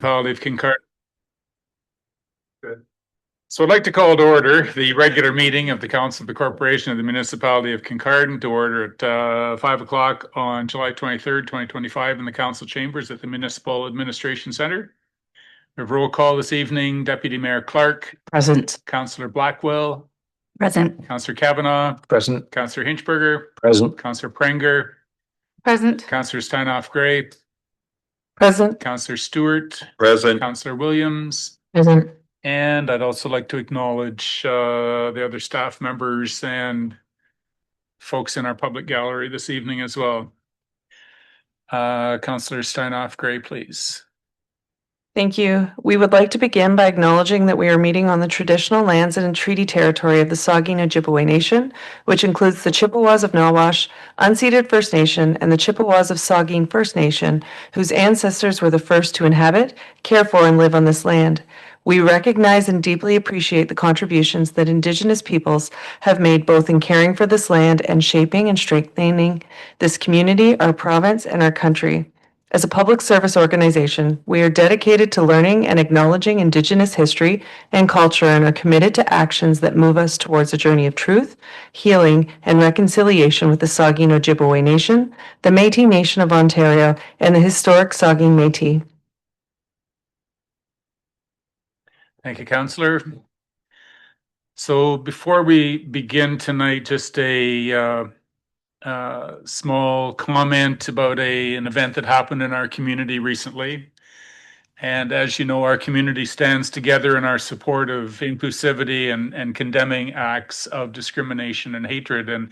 Municipality of Kincardine. Good. So I'd like to call to order the regular meeting of the Council of the Corporation of the Municipality of Kincardine to order at 5 o'clock on July 23rd, 2025 in the Council Chambers at the Municipal Administration Centre. We have roll call this evening. Deputy Mayor Clark. Present. Councillor Blackwell. Present. Councillor Kavanagh. Present. Councillor Hinchberger. Present. Councillor Prenger. Present. Councillor Steinhoff-Gray. Present. Councillor Stewart. Present. Councillor Williams. Present. And I'd also like to acknowledge the other staff members and folks in our public gallery this evening as well. Councillor Steinhoff-Gray, please. Thank you. We would like to begin by acknowledging that we are meeting on the traditional lands and treaty territory of the Saugeen Ojibway Nation, which includes the Chippewas of Nawash, unceded First Nation, and the Chippewas of Saugeen First Nation, whose ancestors were the first to inhabit, care for, and live on this land. We recognize and deeply appreciate the contributions that Indigenous peoples have made both in caring for this land and shaping and strengthening this community, our province, and our country. As a public service organization, we are dedicated to learning and acknowledging Indigenous history and culture and are committed to actions that move us towards a journey of truth, healing, and reconciliation with the Saugeen Ojibway Nation, the Métis Nation of Ontario, and the historic Saugeen Métis. Thank you, Councillor. So before we begin tonight, just a small comment about an event that happened in our community recently. And as you know, our community stands together in our support of inclusivity and condemning acts of discrimination and hatred. And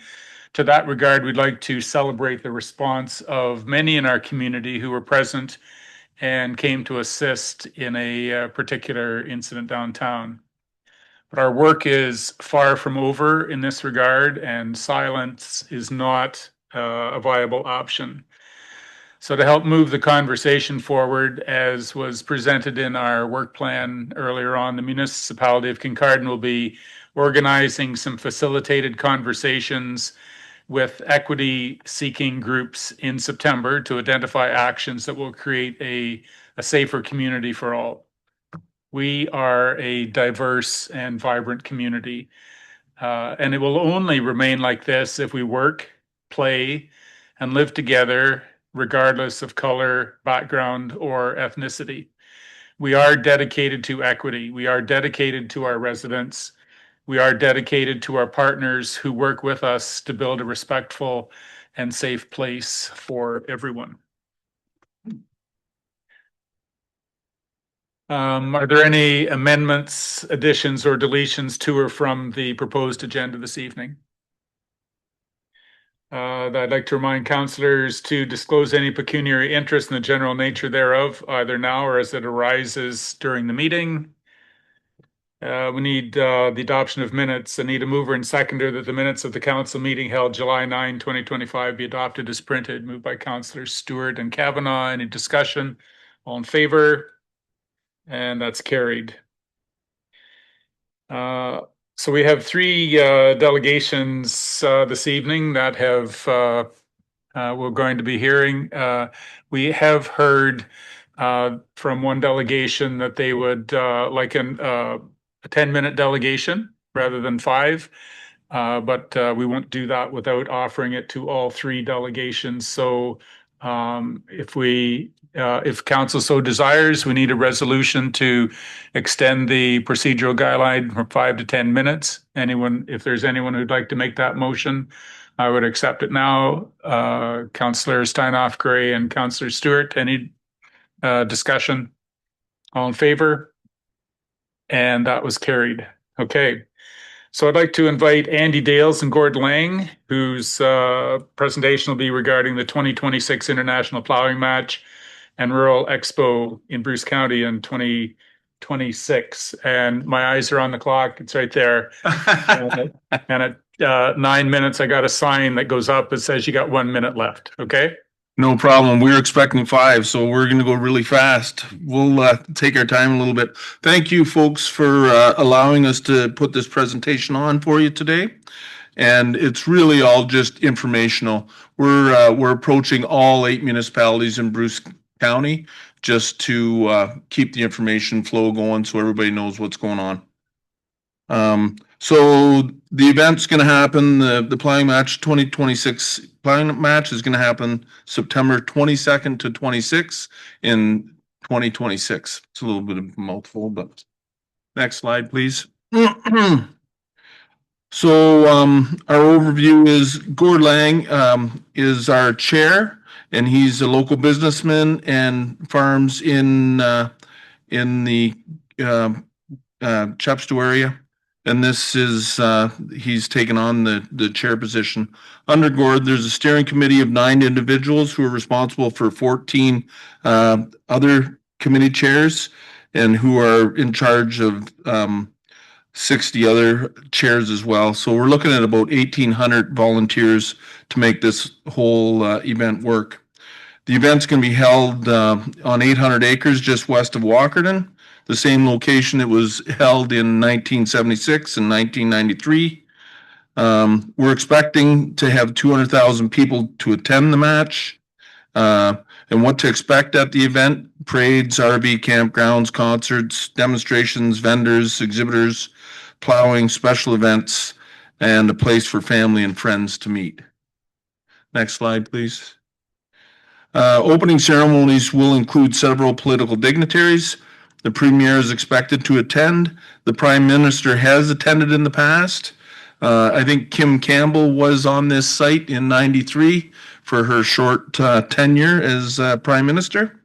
to that regard, we'd like to celebrate the response of many in our community who were present and came to assist in a particular incident downtown. But our work is far from over in this regard, and silence is not a viable option. So to help move the conversation forward, as was presented in our work plan earlier on, the Municipality of Kincardine will be organizing some facilitated conversations with equity-seeking groups in September to identify actions that will create a safer community for all. We are a diverse and vibrant community, and it will only remain like this if we work, play, and live together regardless of color, background, or ethnicity. We are dedicated to equity. We are dedicated to our residents. We are dedicated to our partners who work with us to build a respectful and safe place for everyone. Are there any amendments, additions, or deletions to or from the proposed agenda this evening? I'd like to remind councillors to disclose any pecuniary interest in the general nature thereof, either now or as it arises during the meeting. We need the adoption of minutes. I need a mover and seconder that the minutes of the council meeting held July 9, 2025 be adopted as printed. Moved by Councillors Stewart and Kavanagh. Any discussion? All in favor? And that's carried. So we have three delegations this evening that we're going to be hearing. We have heard from one delegation that they would like a 10-minute delegation rather than 5, but we won't do that without offering it to all three delegations. So if council so desires, we need a resolution to extend the procedural guideline from 5 to 10 minutes. If there's anyone who'd like to make that motion, I would accept it now. Councillor Steinhoff-Gray and Councillor Stewart, any discussion? All in favor? And that was carried. Okay. So I'd like to invite Andy Dales and Gord Lang, whose presentation will be regarding the 2026 International Plowing Match and Rural Expo in Bruce County in 2026. And my eyes are on the clock. It's right there. and at 9 minutes, I got a sign that goes up that says you got 1 minute left. Okay? No problem. We were expecting 5, so we're going to go really fast. We'll take our time a little bit. Thank you, folks, for allowing us to put this presentation on for you today. And it's really all just informational. We're approaching all 8 municipalities in Bruce County just to keep the information flow going so everybody knows what's going on. So the event's going to happen, the Plowing Match 2026 Plowing Match is going to happen September 22nd to 26th in 2026. It's a little bit of a mouthful, but next slide, please. So our overview is Gord Lang is our chair, and he's a local businessman and farms in the Chepstow area. And this is he's taken on the chair position. Under Gord, there's a steering committee of 9 individuals who are responsible for 14 other committee chairs and who are in charge of 60 other chairs as well. So we're looking at about 1,800 volunteers to make this whole event work. The event's going to be held on 800 acres just west of Walkerton, the same location it was held in 1976 and 1993. We're expecting to have 200,000 people to attend the match. And what to expect at the event: parades, RV campgrounds, concerts, demonstrations, vendors, exhibitors, plowing, special events, and a place for family and friends to meet. Next slide, please. Opening ceremonies will include several political dignitaries. The Premier is expected to attend. The Prime Minister has attended in the past. I think Kim Campbell was on this site in '93 for her short tenure as Prime Minister.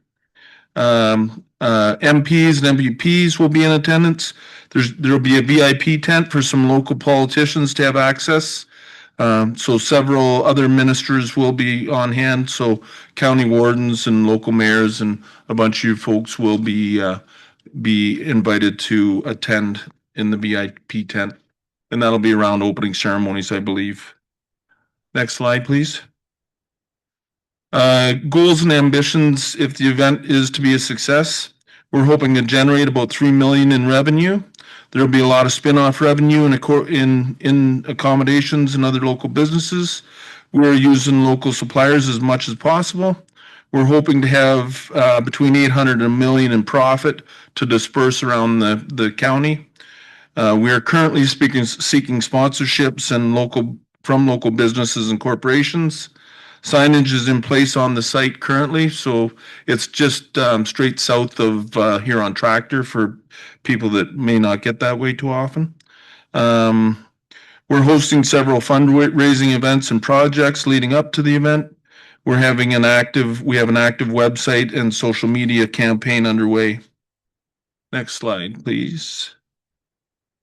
MPs and MPPs will be in attendance. There'll be a VIP tent for some local politicians to have access. So several other ministers will be on hand. So county wardens and local mayors and a bunch of you folks will be invited to attend in the VIP tent. And that'll be around opening ceremonies, I believe. Next slide, please. Goals and ambitions if the event is to be a success. We're hoping to generate about $3 million in revenue. There'll be a lot of spin-off revenue in accommodations and other local businesses. We're using local suppliers as much as possible. We're hoping to have between 800 and $1 million in profit to disperse around the county. We are currently seeking sponsorships and from local businesses and corporations. Signage is in place on the site currently, so it's just straight south of Huron Tractor for people that may not get that way too often. We're hosting several fundraising events and projects leading up to the event. We have an active website and social media campaign underway. Next slide, please.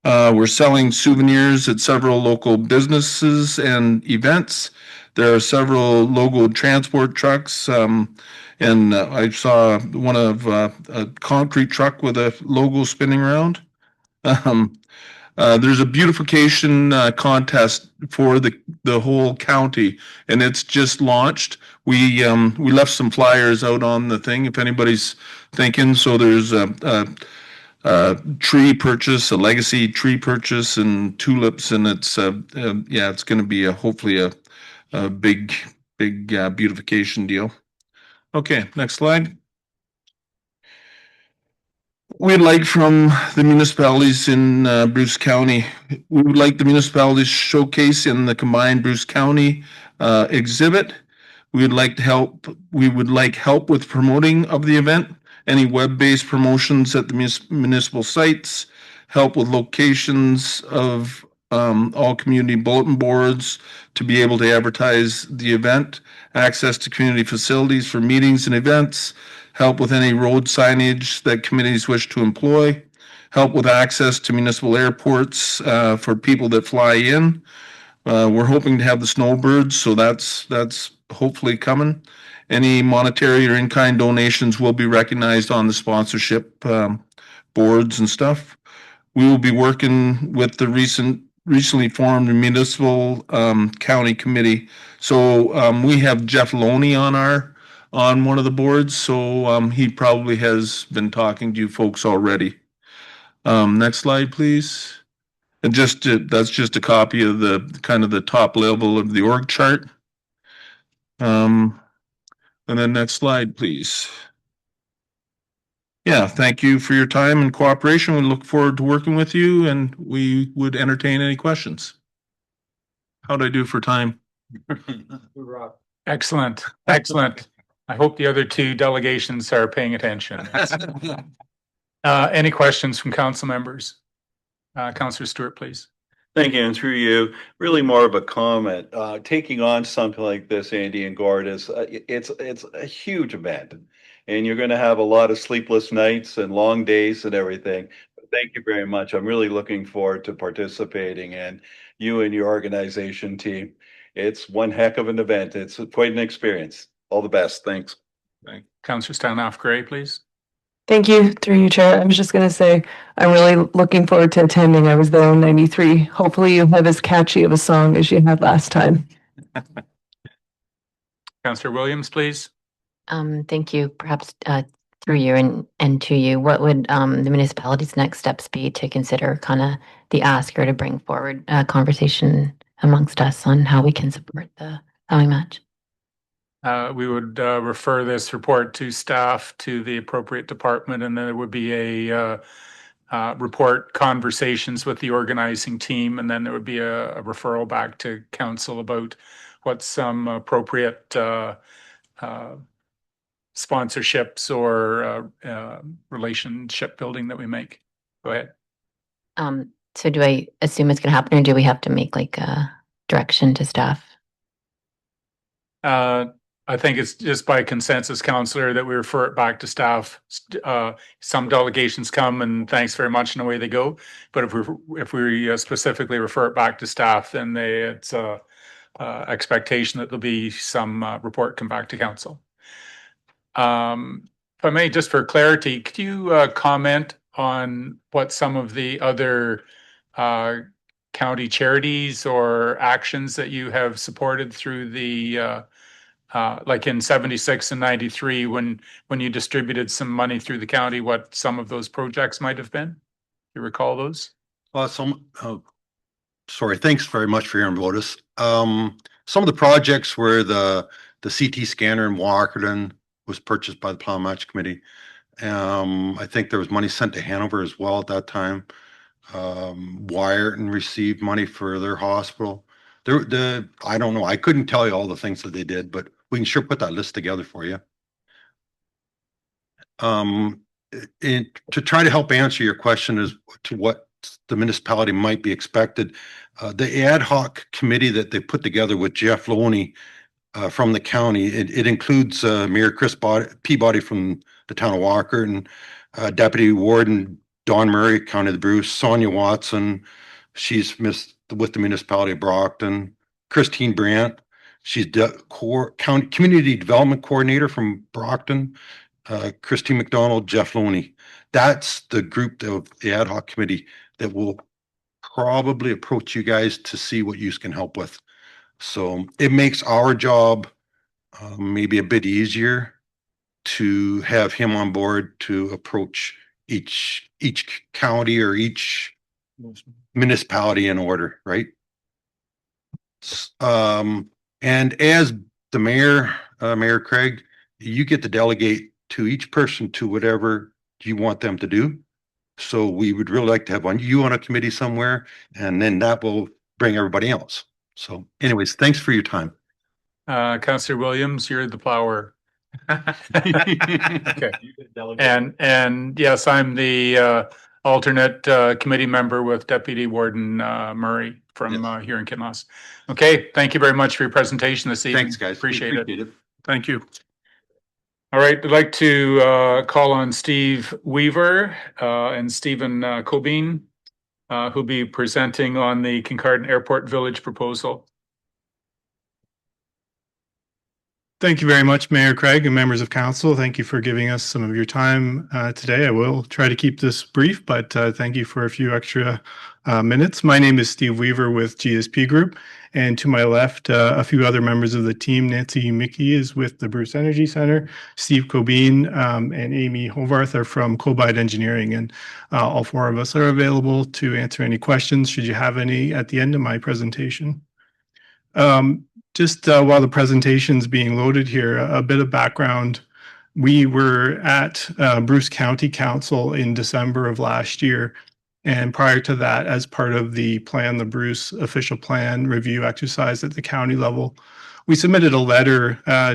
We're selling souvenirs at several local businesses and events. There are several logo transport trucks, and I saw one of a concrete truck with a logo spinning around. There's a beautification contest for the whole county, and it's just launched. We left some flyers out on the thing if anybody's thinking. So there's a tree purchase, a legacy tree purchase, and tulips, and it's it's going to be hopefully a big beautification deal. Okay, next slide. We'd like from the municipalities in Bruce County, we would like the municipalities showcase in the combined Bruce County exhibit. We would like help with promoting of the event, any web-based promotions at the municipal sites, help with locations of all community bulletin boards to be able to advertise the event, access to community facilities for meetings and events, help with any road signage that committees wish to employ, help with access to municipal airports for people that fly in. We're hoping to have the snowbirds, so that's hopefully coming. Any monetary or in-kind donations will be recognized on the sponsorship boards and stuff. We will be working with the recently formed municipal county committee. So we have Jeff Loney on one of the boards, so he probably has been talking to you folks already. Next slide, please. And that's just a copy of the kind of the top level of the org chart. And then next slide, please. Yeah, thank you for your time and cooperation. We look forward to working with you, and we would entertain any questions. How'd I do for time? Excellent, excellent. I hope the other two delegations are paying attention. Any questions from council members? Councillor Stewart, please. Thank you, and through you, really more of a comment. Taking on something like this, Andy and Gord, is it's a huge event, and you're going to have a lot of sleepless nights and long days and everything. Thank you very much. I'm really looking forward to participating, and you and your organization team. It's one heck of an event. It's quite an experience. All the best. Thanks. Councillor Stanoff Gray, please. Thank you, through you, Chair. I was just going to say, I'm really looking forward to attending. I was there in 93. Hopefully you have as catchy of a song as you had last time. Councillor Williams, please. Thank you. Perhaps through you and to you, what would the municipality's next steps be to consider kind of the ask or to bring forward a conversation amongst us on how we can support the sewing match? We would refer this report to staff, to the appropriate department, and then there would be a report conversations with the organizing team, and then there would be a referral back to council about what some appropriate sponsorships or relationship building that we make. Go ahead. So do I assume it's going to happen, or do we have to make like a direction to staff? I think it's just by consensus, councillor, that we refer it back to staff. Some delegations come and thanks very much, and away they go. But if we specifically refer it back to staff, then it's expectation that there'll be some report come back to council. If I may, just for clarity, could you comment on what some of the other county charities or actions that you have supported through the like in 76 and 93 when you distributed some money through the county, what some of those projects might have been? Do you recall those? Well, sorry, thanks very much for your notice. Some of the projects where the CT scanner in Walkerton was purchased by the Plow Match Committee. I think there was money sent to Hanover as well at that time. Wyerton received money for their hospital. I don't know. I couldn't tell you all the things that they did, but we can sure put that list together for you. To try to help answer your question as to what the municipality might be expected, the ad hoc committee that they put together with Jeff Loney from the county, it includes Mayor Chris Peabody from the town of Walker, and Deputy Warden Don Murray, County of the Bruce, Sonia Watson, she's with the municipality of Brockton, Christine Brandt, she's the county community development coordinator from Brockton, Christine McDonald, Jeff Loney. That's the group of the ad hoc committee that will probably approach you guys to see what you can help with. So it makes our job maybe a bit easier to have him on board to approach each county or each municipality in order, right? And as the mayor, Mayor Craig, you get to delegate to each person to whatever you want them to do. So we would really like to have you on a committee somewhere, and then that will bring everybody else. So anyways, thanks for your time. Councillor Williams, you're the plower. Okay. And yes, I'm the alternate committee member with Deputy Warden Murray from here in Kinloss. Okay, thank you very much for your presentation this evening. Thanks, guys. Appreciate it. Thank you. All right, I'd like to call on Steve Weaver and Stephen Cobine, who'll be presenting on the Kincardine Airport Village proposal. Thank you very much, Mayor Craig and members of council. Thank you for giving us some of your time today. I will try to keep this brief, but thank you for a few extra minutes. My name is Steve Weaver with GSP Group, and to my left, a few other members of the team. Nancy Mickey is with the Bruce Energy Center. Steve Cobine and Amy Hovarth are from Cobide Engineering, and all four of us are available to answer any questions should you have any at the end of my presentation. Just while the presentation's being loaded here, a bit of background We were at Bruce County Council in December of last year. And prior to that, as part of the plan, the Bruce official plan review exercise at the county level, we submitted a letter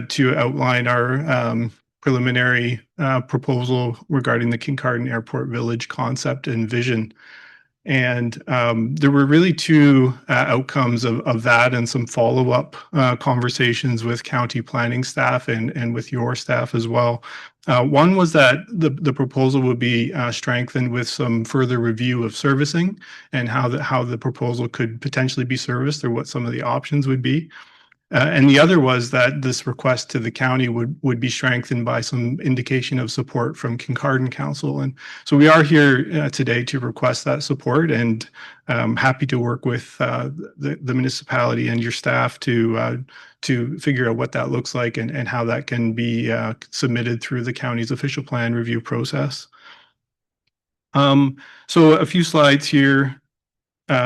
to outline our preliminary proposal regarding the Kincardine Airport Village concept and vision. And there were really two outcomes of that and some follow-up conversations with county planning staff and with your staff as well. One was that the proposal would be strengthened with some further review of servicing and how the proposal could potentially be serviced or what some of the options would be. And the other was that this request to the county would be strengthened by some indication of support from Kincardine Council. And so we are here today to request that support, and happy to work with the municipality and your staff to figure out what that looks like and how that can be submitted through the county's official plan review process. So a few slides here.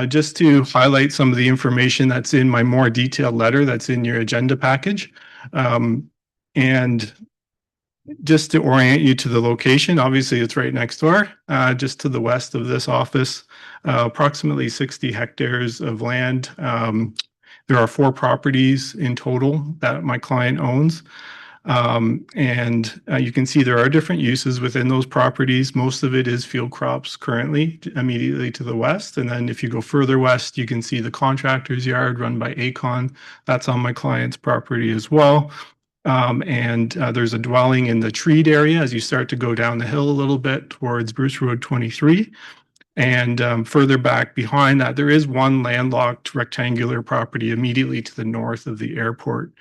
Just to highlight some of the information that's in my more detailed letter that's in your agenda package. And just to orient you to the location, obviously it's right next door, just to the west of this office, approximately 60 hectares of land. There are 4 properties in total that my client owns. And you can see there are different uses within those properties. Most of it is field crops currently immediately to the west. And then if you go further west, you can see the contractor's yard run by Aecon. That's on my client's property as well. And there's a dwelling in the treed area as you start to go down the hill a little bit towards Bruce Road 23. And further back behind that, there is one landlocked rectangular property immediately to the north of the airport.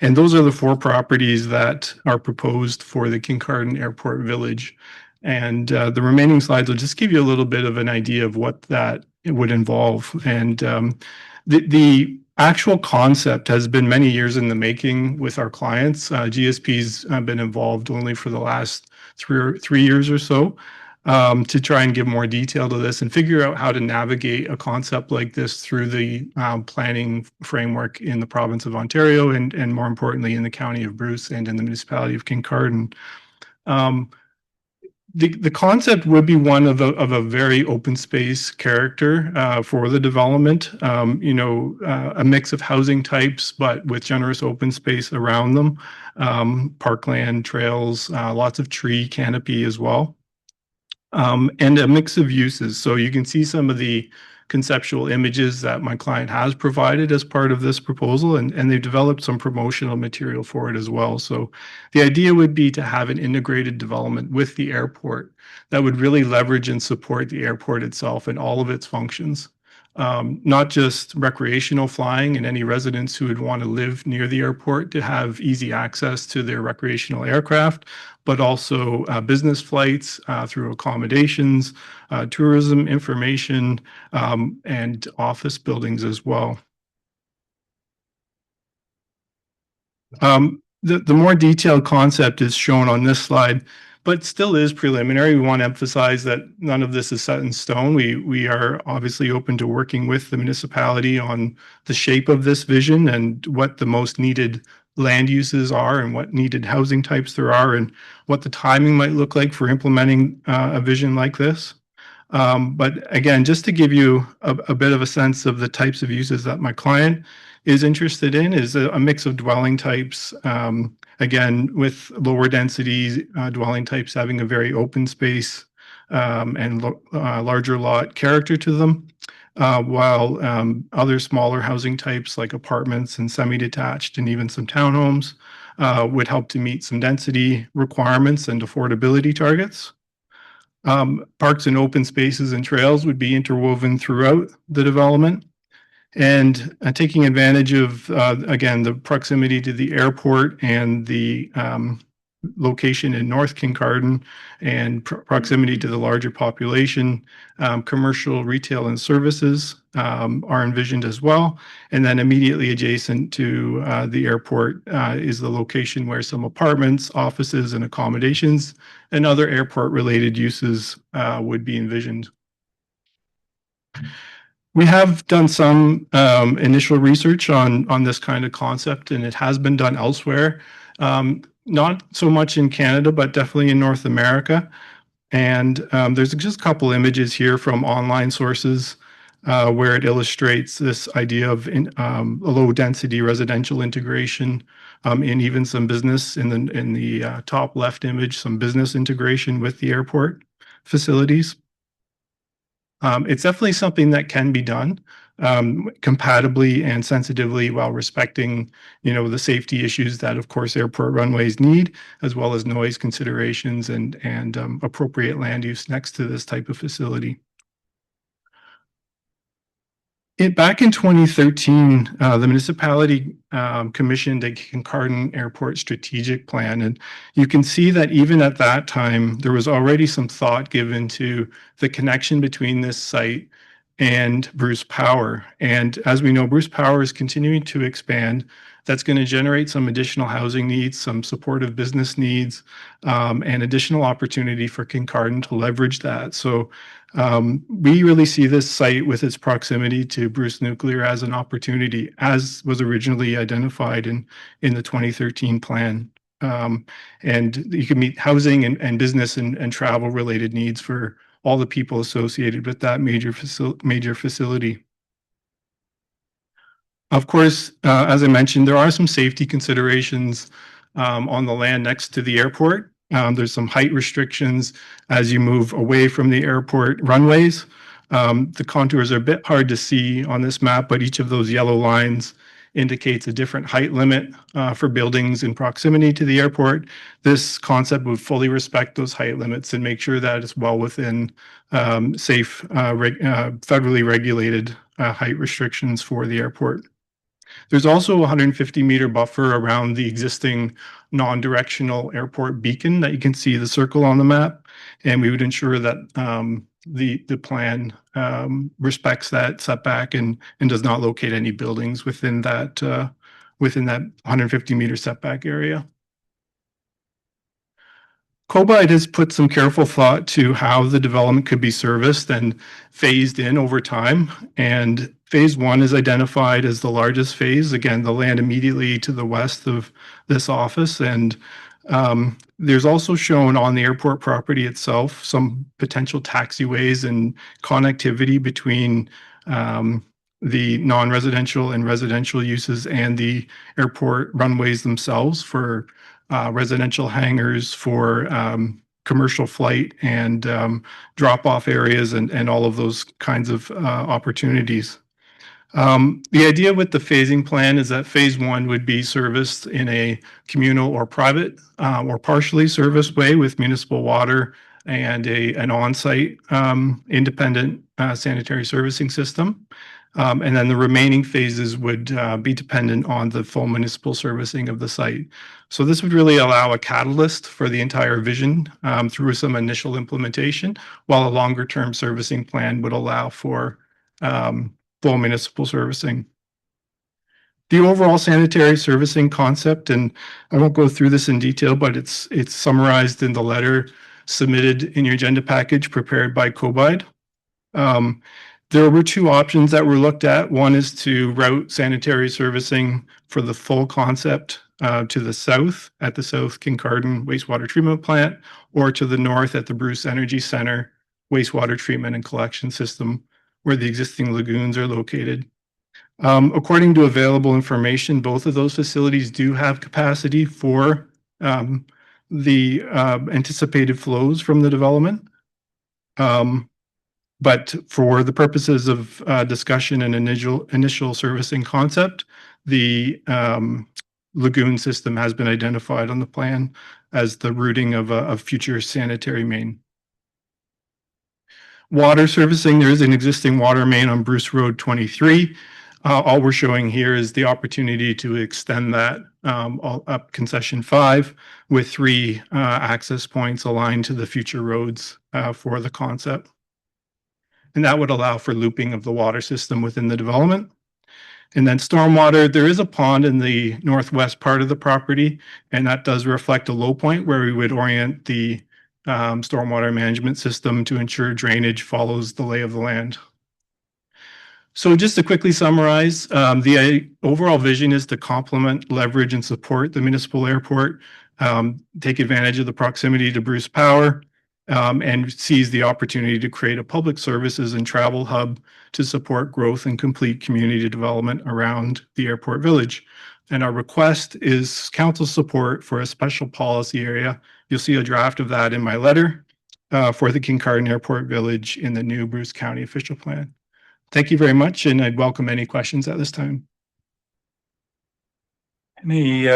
And those are the 4 properties that are proposed for the Kincardine Airport Village. And the remaining slides will just give you a little bit of an idea of what that would involve. And the actual concept has been many years in the making with our clients. GSP's been involved only for the last 3 years or so. To try and give more detail to this and figure out how to navigate a concept like this through the planning framework in the province of Ontario and more importantly in the county of Bruce and in the municipality of Kincardine. The concept would be one of a very open space character for the development. A mix of housing types, but with generous open space around them, parkland, trails, lots of tree canopy as well. And a mix of uses. So you can see some of the conceptual images that my client has provided as part of this proposal, and they've developed some promotional material for it as well. So the idea would be to have an integrated development with the airport that would really leverage and support the airport itself and all of its functions. Not just recreational flying and any residents who would want to live near the airport to have easy access to their recreational aircraft, but also business flights through accommodations, tourism, information, and office buildings as well. The more detailed concept is shown on this slide, but still is preliminary. We want to emphasize that none of this is set in stone. We are obviously open to working with the municipality on the shape of this vision and what the most needed land uses are and what needed housing types there are and what the timing might look like for implementing a vision like this. But again, just to give you a bit of a sense of the types of uses that my client is interested in is a mix of dwelling types, again, with lower density dwelling types having a very open space and larger lot character to them, while other smaller housing types like apartments and semi-detached and even some townhomes would help to meet some density requirements and affordability targets. Parks and open spaces and trails would be interwoven throughout the development. And taking advantage of, again, the proximity to the airport and the location in North Kincardine and proximity to the larger population, commercial, retail, and services are envisioned as well. And then immediately adjacent to the airport is the location where some apartments, offices, and accommodations and other airport-related uses would be envisioned. We have done some initial research on this kind of concept, and it has been done elsewhere. not so much in Canada, but definitely in North America. And there's just a couple images here from online sources where it illustrates this idea of a low density residential integration, and even some business in the top left image, some business integration with the airport facilities. It's definitely something that can be done compatibly and sensitively while respecting, the safety issues that, of course, airport runways need, as well as noise considerations and appropriate land use next to this type of facility. Back in 2013, the municipality commissioned a Kincardine Airport strategic plan, and you can see that even at that time, there was already some thought given to the connection between this site and Bruce Power. And as we know, Bruce Power is continuing to expand. That's going to generate some additional housing needs, some supportive business needs, and additional opportunity for Kincardine to leverage that. So we really see this site with its proximity to Bruce Nuclear as an opportunity, as was originally identified in the 2013 plan. And you can meet housing and business and travel related needs for all the people associated with that major facility. Of course, as I mentioned, there are some safety considerations on the land next to the airport. There's some height restrictions as you move away from the airport runways. The contours are a bit hard to see on this map, but each of those yellow lines indicates a different height limit for buildings in proximity to the airport. This concept would fully respect those height limits and make sure that it's well within safe, federally regulated height restrictions for the airport. There's also a 150-meter buffer around the existing non-directional airport beacon that you can see the circle on the map, and we would ensure that the plan respects that setback and does not locate any buildings within that 150-meter setback area. COBIDE has put some careful thought to how the development could be serviced and phased in over time. And phase one is identified as the largest phase. Again, the land immediately to the west of this office. And there's also shown on the airport property itself some potential taxiways and connectivity between the non-residential and residential uses and the airport runways themselves for residential hangars, for commercial flight and drop-off areas and all of those kinds of opportunities. The idea with the phasing plan is that phase one would be serviced in a communal or private or partially serviced way with municipal water and an on-site independent sanitary servicing system. And then the remaining phases would be dependent on the full municipal servicing of the site. So this would really allow a catalyst for the entire vision through some initial implementation, while a longer term servicing plan would allow for full municipal servicing. The overall sanitary servicing concept, and I won't go through this in detail, but it's summarized in the letter submitted in your agenda package prepared by COBIDE. There were two options that were looked at. One is to route sanitary servicing for the full concept to the south at the South Kincardine Wastewater Treatment Plant, or to the north at the Bruce Energy Center Wastewater Treatment and Collection System, where the existing lagoons are located. According to available information, both of those facilities do have capacity for the anticipated flows from the development. But for the purposes of discussion and initial servicing concept, the lagoon system has been identified on the plan as the routing of a future sanitary main. Water servicing, there is an existing water main on Bruce Road 23. All we're showing here is the opportunity to extend that up concession 5 with 3 access points aligned to the future roads for the concept. And that would allow for looping of the water system within the development. And then stormwater, there is a pond in the northwest part of the property, and that does reflect a low point where we would orient the stormwater management system to ensure drainage follows the lay of the land. So just to quickly summarize, the overall vision is to complement, leverage, and support the municipal airport take advantage of the proximity to Bruce Power, and seize the opportunity to create a public services and travel hub to support growth and complete community development around the airport village. And our request is council support for a special policy area. You'll see a draft of that in my letter for the Kincardine Airport Village in the new Bruce County official plan. Thank you very much, and I'd welcome any questions at this time. Any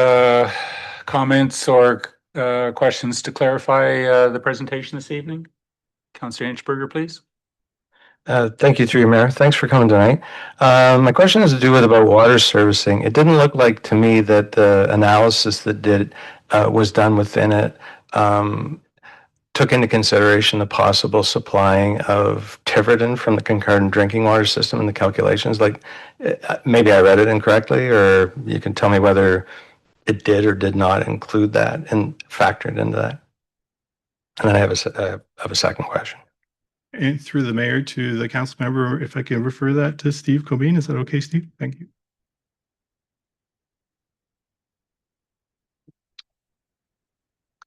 comments or questions to clarify the presentation this evening? Councillor Inchberger, please. Thank you, through your mayor. Thanks for coming tonight. My question has to do with about water servicing. It didn't look like to me that the analysis that was done within it took into consideration the possible supplying of Tiverton from the Kincardine drinking water system in the calculations. Like, maybe I read it incorrectly, or you can tell me whether it did or did not include that and factored into that. And then I have a second question. And through the mayor to the council member, if I can refer that to Steve Cobine, is that okay, Steve? Thank you.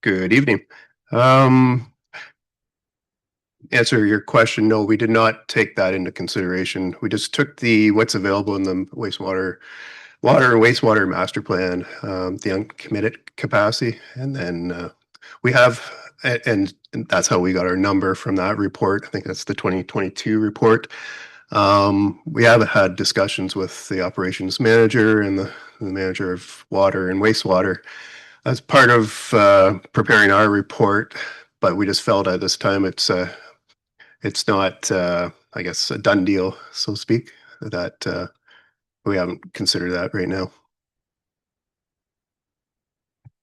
Good evening. Answer your question, no, we did not take that into consideration. We just took what's available in the water and wastewater master plan, the uncommitted capacity, and then we have, and that's how we got our number from that report. I think that's the 2022 report. We haven't had discussions with the operations manager and the manager of water and wastewater as part of preparing our report, but we just felt at this time it's not, I guess, a done deal, so to speak, that we haven't considered that right now.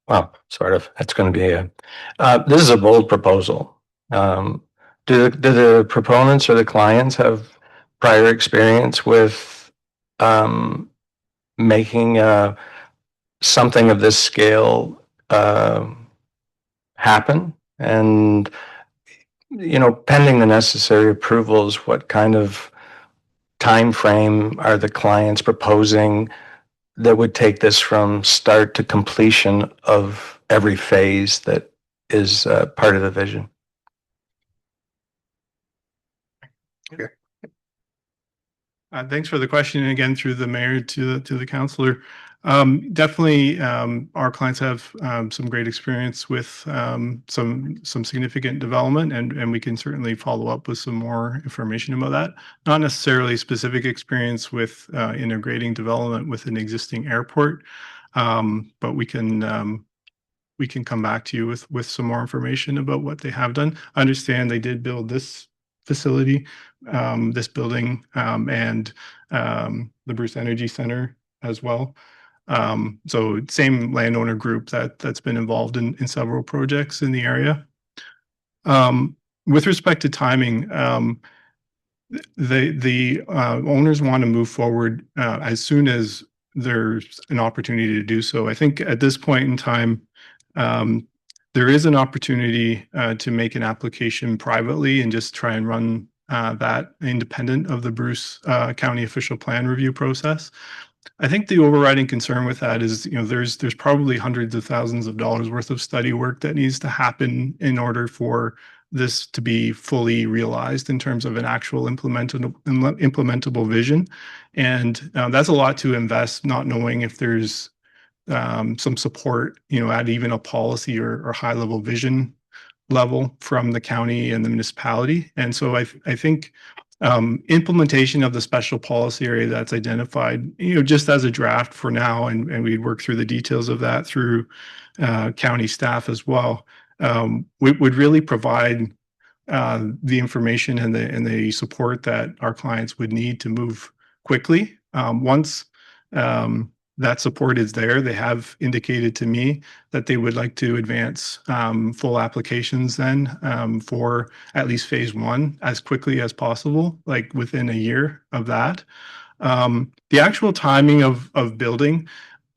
Well, sort of. That's going to be this is a bold proposal. Do the proponents or the clients have prior experience with making something of this scale happen? And, you know, pending the necessary approvals, what kind of time frame are the clients proposing that would take this from start to completion of every phase that is part of the vision? Okay. Thanks for the question, and again through the mayor to the councillor. Definitely, our clients have some great experience with some significant development, and we can certainly follow up with some more information about that. Not necessarily specific experience with integrating development with an existing airport, but we can come back to you with some more information about what they have done. I understand they did build this facility, this building, and the Bruce Energy Center as well. So same landowner group that's been involved in several projects in the area. With respect to timing, the owners want to move forward as soon as there's an opportunity to do so. I think at this point in time, there is an opportunity to make an application privately and just try and run that independent of the Bruce County official plan review process. I think the overriding concern with that is, you know, there's probably hundreds of thousands of dollars worth of study work that needs to happen in order for this to be fully realized in terms of an actual implementable vision. And that's a lot to invest, not knowing if there's some support, you know, at even a policy or high level vision level from the county and the municipality. And so I think implementation of the special policy area that's identified, you know, just as a draft for now, and we'd work through the details of that through county staff as well, would really provide the information and the support that our clients would need to move quickly. Once that support is there, they have indicated to me that they would like to advance full applications then for at least phase one as quickly as possible, like within a year of that. The actual timing of building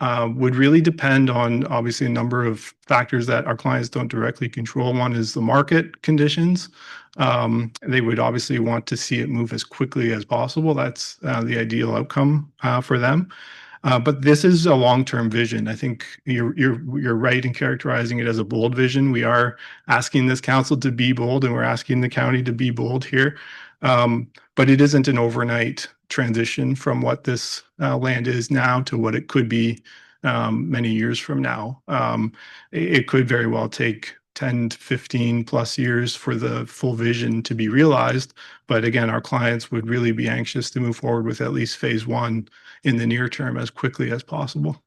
would really depend on obviously a number of factors that our clients don't directly control. One is the market conditions. They would obviously want to see it move as quickly as possible. That's the ideal outcome for them. But this is a long-term vision. I think you're right in characterizing it as a bold vision. We are asking this council to be bold, and we're asking the county to be bold here. But it isn't an overnight transition from what this land is now to what it could be many years from now. It could very well take 10 to 15 plus years for the full vision to be realized. But again, our clients would really be anxious to move forward with at least phase one in the near term as quickly as possible.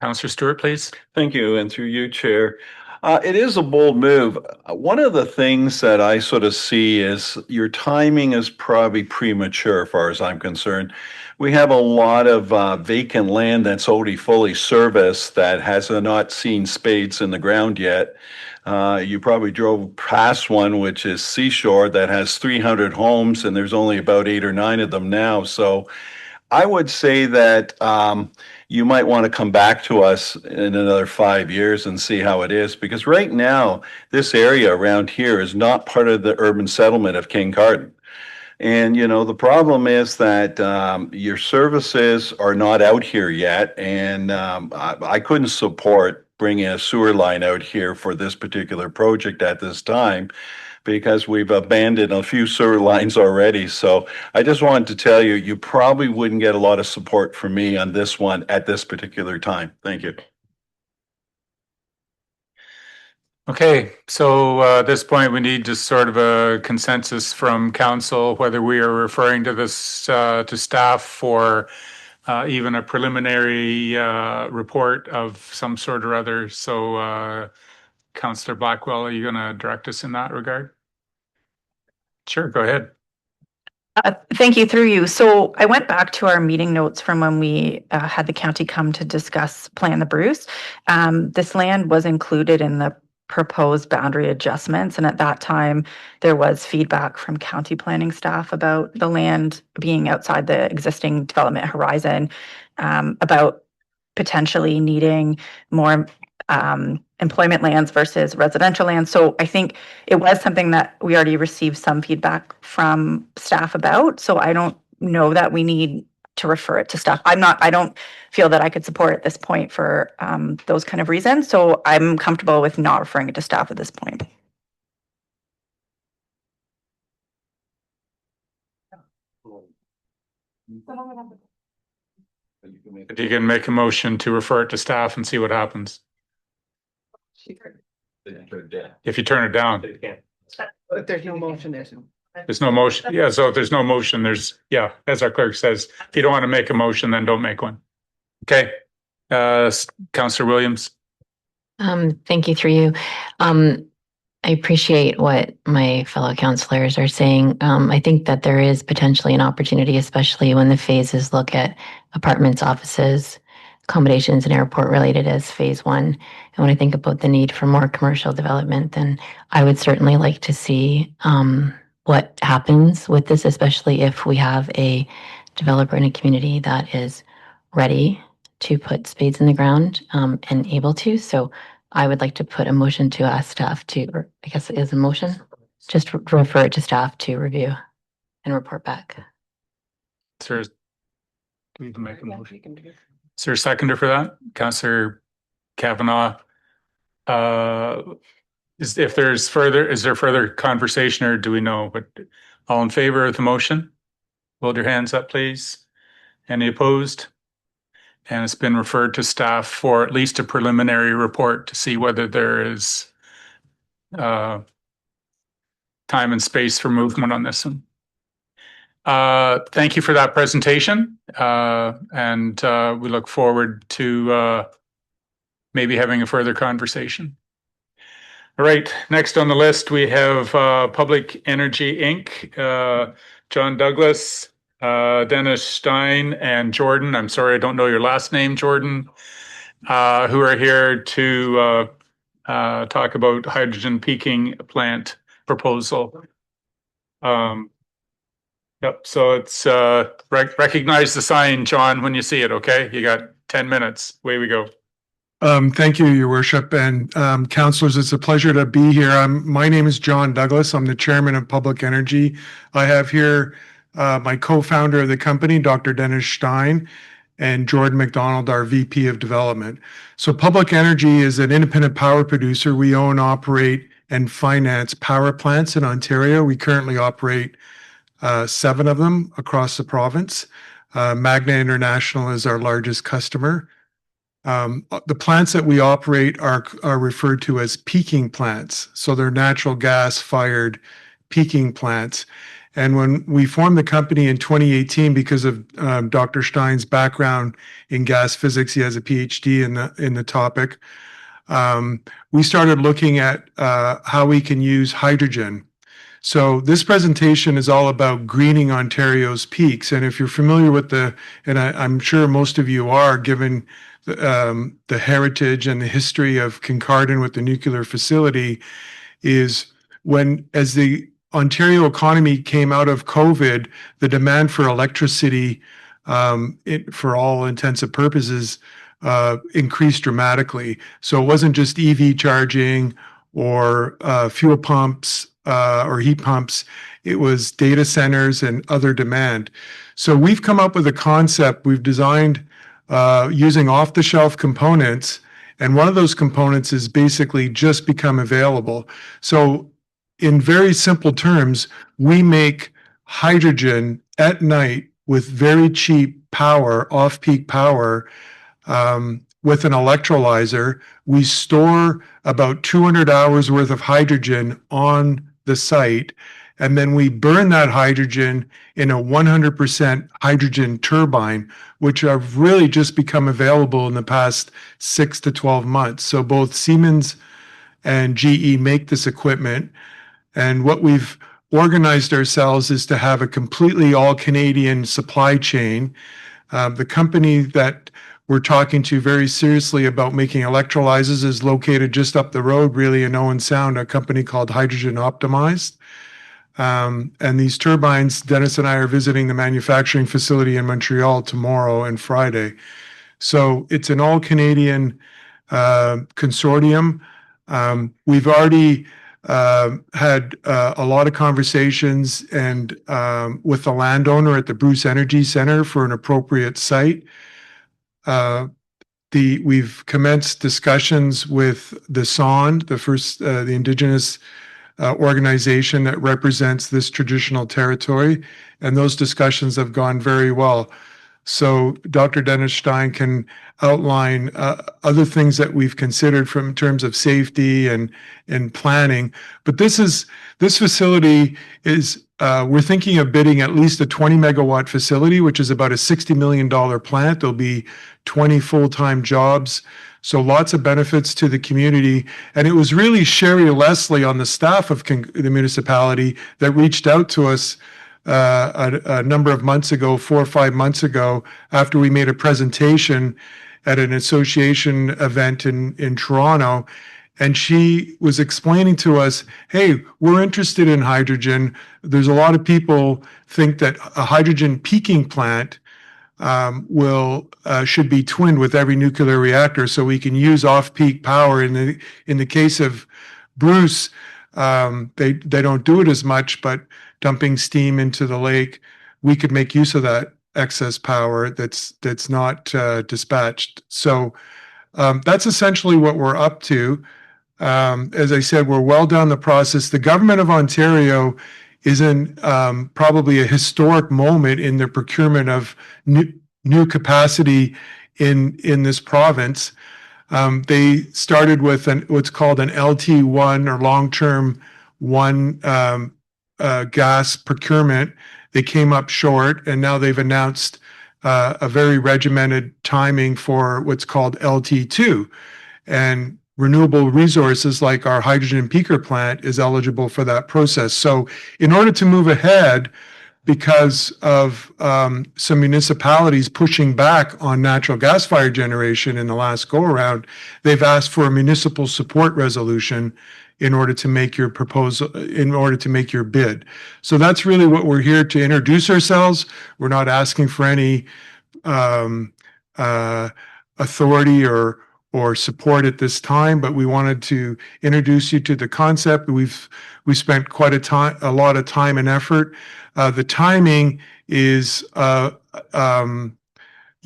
Councillor Stewart, please. Thank you, and through you, Chair. It is a bold move. One of the things that I sort of see is your timing is probably premature, as far as I'm concerned. We have a lot of vacant land that's already fully serviced that has not seen spades in the ground yet. You probably drove past one, which is Seashore, that has 300 homes, and there's only about 8 or 9 of them now. So I would say that you might want to come back to us in another 5 years and see how it is, because right now, this area around here is not part of the urban settlement of Kincardine. And, you know, the problem is that your services are not out here yet, and I couldn't support bringing a sewer line out here for this particular project at this time, because we've abandoned a few sewer lines already. So I just wanted to tell you, you probably wouldn't get a lot of support from me on this one at this particular time. Thank you. Okay, so at this point, we need just sort of a consensus from council, whether we are referring to this to staff for even a preliminary report of some sort or other. So Councillor Blackwell, are you going to direct us in that regard? Sure, go ahead. Thank you, through you. So I went back to our meeting notes from when we had the county come to discuss Plan the Bruce. This land was included in the proposed boundary adjustments, and at that time there was feedback from county planning staff about the land being outside the existing development horizon, about potentially needing more employment lands versus residential lands. So I think it was something that we already received some feedback from staff about. So I don't know that we need to refer it to staff. I don't feel that I could support at this point for those kind of reasons. So I'm comfortable with not referring it to staff at this point. You can make a motion to refer it to staff and see what happens. If you turn it down. If there's no motion, There's no motion. Yeah, so if there's no motion, there's, yeah, as our clerk says, if you don't want to make a motion, then don't make one. Okay. Councillor Williams. Thank you, through you. I appreciate what my fellow councillors are saying. I think that there is potentially an opportunity, especially when the phases look at apartments, offices, accommodations, and airport related as phase one. And when I think about the need for more commercial development, then I would certainly like to see what happens with this, especially if we have a developer in a community that is ready to put spades in the ground and able to. So I would like to put a motion to ask staff to, or I guess it is a motion, just refer it to staff to review and report back. Sir, do we can make a motion? Is there a seconder for that? Councillor Kavanaugh. Is there further conversation, or do we know? But all in favor of the motion? Hold your hands up, please. Any opposed? And it's been referred to staff for at least a preliminary report to see whether there is time and space for movement on this one. Thank you for that presentation. And we look forward to maybe having a further conversation. All right, next on the list, we have Public Energy Inc., John Douglas, Dennis Stein, and Jordan. I'm sorry, I don't know your last name, Jordan, who are here to talk about hydrogen peaking plant proposal. Yep, so it's recognize the sign, John, when you see it, okay? You got 10 minutes. Away we go. Thank you, Your Worship, and councillors. It's a pleasure to be here. My name is John Douglas. I'm the chairman of Public Energy. I have here my co-founder of the company, Dr. Dennis Stein, and Jordan McDonald, our VP of Development. So Public Energy is an independent power producer. We own, operate, and finance power plants in Ontario. We currently operate 7 of them across the province. Magna International is our largest customer. The plants that we operate are referred to as peaking plants. So they're natural gas-fired peaking plants. And when we formed the company in 2018, because of Dr. Stein's background in gas physics, he has a PhD in the topic, we started looking at how we can use hydrogen. So this presentation is all about greening Ontario's peaks. And if you're familiar with and I'm sure most of you are, given the heritage and the history of Kincardine with the nuclear facility, is as the Ontario economy came out of COVID, the demand for electricity, for all intents and purposes, increased dramatically. So it wasn't just EV charging or fuel pumps or heat pumps. It was data centers and other demand. So we've come up with a concept. We've designed using off-the-shelf components, and one of those components is basically just become available. So in very simple terms, we make hydrogen at night with very cheap power, off-peak power, with an electrolyzer. We store about 200 hours worth of hydrogen on the site, and then we burn that hydrogen in a 100% hydrogen turbine, which have really just become available in the past 6 to 12 months. So both Siemens and GE make this equipment. And what we've organized ourselves is to have a completely all-Canadian supply chain. The company that we're talking to very seriously about making electrolyzers is located just up the road, really, in Owen Sound, a company called Hydrogen Optimized. And these turbines, Dennis and I are visiting the manufacturing facility in Montreal tomorrow and Friday. So it's an all-Canadian consortium. We've already had a lot of conversations and with the landowner at the Bruce Energy Center for an appropriate site. We've commenced discussions with the SOND, the Indigenous organization that represents this traditional territory, and those discussions have gone very well. So Dr. Dennis Stein can outline other things that we've considered from terms of safety and planning. But this facility is, we're thinking of bidding at least a 20 megawatt facility, which is about a $60 million plant. There'll be 20 full-time jobs. So lots of benefits to the community. And it was really Sherry Leslie on the staff of the municipality that reached out to us a number of months ago, 4 or 5 months ago, after we made a presentation at an association event in Toronto. And she was explaining to us, hey, we're interested in hydrogen. There's a lot of people think that a hydrogen peaking plant should be twinned with every nuclear reactor so we can use off-peak power. In the case of Bruce, they don't do it as much, but dumping steam into the lake, we could make use of that excess power that's not dispatched. So that's essentially what we're up to. As I said, we're well down the process. The government of Ontario is in probably a historic moment in the procurement of new capacity in this province. They started with what's called an LT1 or long-term one gas procurement. They came up short, and now they've announced a very regimented timing for what's called LT2. And renewable resources like our hydrogen peaker plant is eligible for that process. So in order to move ahead, because of some municipalities pushing back on natural gas fired generation in the last go around, they've asked for a municipal support resolution in order to make your proposal, in order to make your bid. So that's really what we're here to introduce ourselves. We're not asking for any authority or or support at this time, but we wanted to introduce you to the concept. We spent quite a lot of time and effort. The timing is you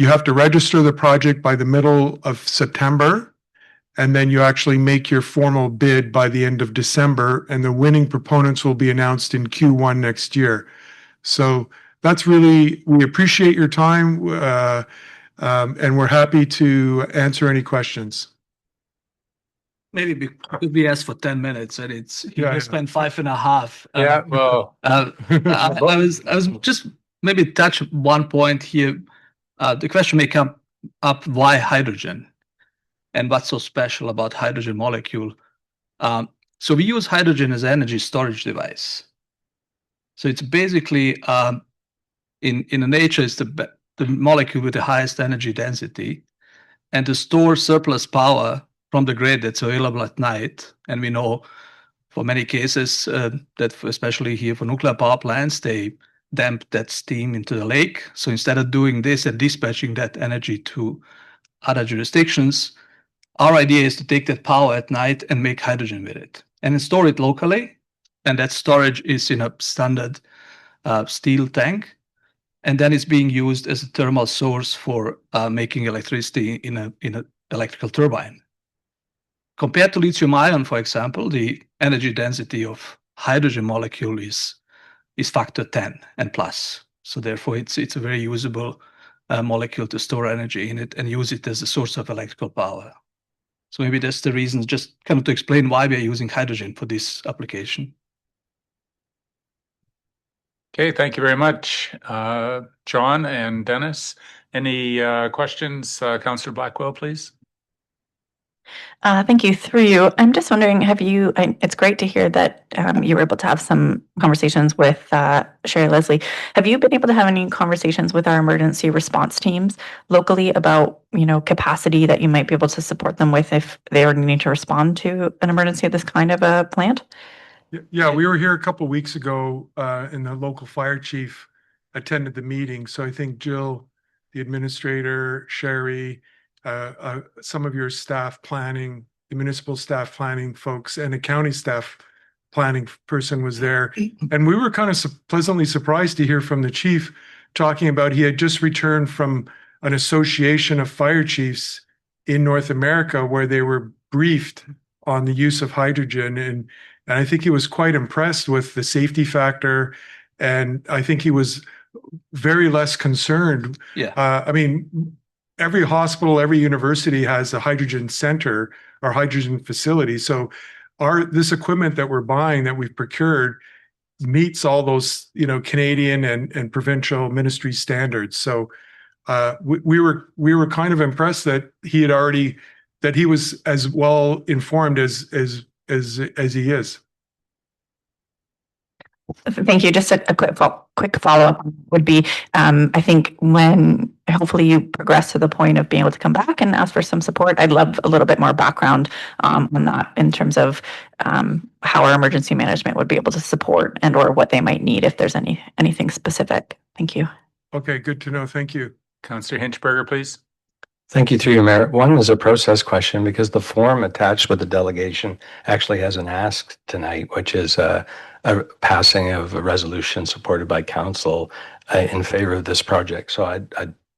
have to register the project by the middle of September, and then you actually make your formal bid by the end of December, and the winning proponents will be announced in Q1 next year. So that's really, we appreciate your time, and we're happy to answer any questions. Maybe because we asked for 10 minutes and it's you Yeah, spent 5.5. Well, I was just maybe touch one point here. The question may come up: why hydrogen, and what's so special about hydrogen molecule? So we use hydrogen as an energy storage device. So it's basically in nature, it's the molecule with the highest energy density, and to store surplus power from the grid that's available at night. And we know for many cases that especially here for nuclear power plants, they dump that steam into the lake. So instead of doing this and dispatching that energy to other jurisdictions, our idea is to take that power at night and make hydrogen with it and then store it locally. And that storage is in a standard steel tank. And then it's being used as a thermal source for making electricity in an electrical turbine. Compared to lithium ion, for example, the energy density of hydrogen molecule is factor 10 and plus. So therefore, it's a very usable molecule to store energy in it and use it as a source of electrical power. So maybe that's the reason, just kind of to explain why we are using hydrogen for this application. okay, thank you very much, John and Dennis. Any questions? Councillor Blackwell, please. Thank you. Through you, I'm just wondering, it's great to hear that you were able to have some conversations with Sherry Leslie. Have you been able to have any conversations with our emergency response teams locally about, capacity that you might be able to support them with if they are needing to respond to an emergency at this kind of a plant? Yeah, we were here a couple of weeks ago, and the local fire chief attended the meeting. So I think Jill, the administrator, Sherry, some of your staff planning, the municipal staff planning folks, and a county staff planning person was there. And we were kind of pleasantly surprised to hear from the chief talking about he had just returned from an association of fire chiefs in North America where they were briefed on the use of hydrogen. And I think he was quite impressed with the safety factor. And I think he was very less concerned. Yeah. I mean, every hospital, every university has a hydrogen center or hydrogen facility. So this equipment that we're buying, that we've procured, meets all those, Canadian and provincial ministry standards. So we were kind of impressed that he was as well informed as he is. Thank you. Just a quick follow-up would be, I think when hopefully you progress to the point of being able to come back and ask for some support, I'd love a little bit more background on that in terms of how our emergency management would be able to support and or what they might need if there's anything specific. Thank you. Okay, good to know. Thank you. Councillor Hinchberger, please. Thank you, through you, Mayor. One is a process question because the form attached with the delegation actually has an ask tonight, which is a passing of a resolution supported by council in favor of this project. So I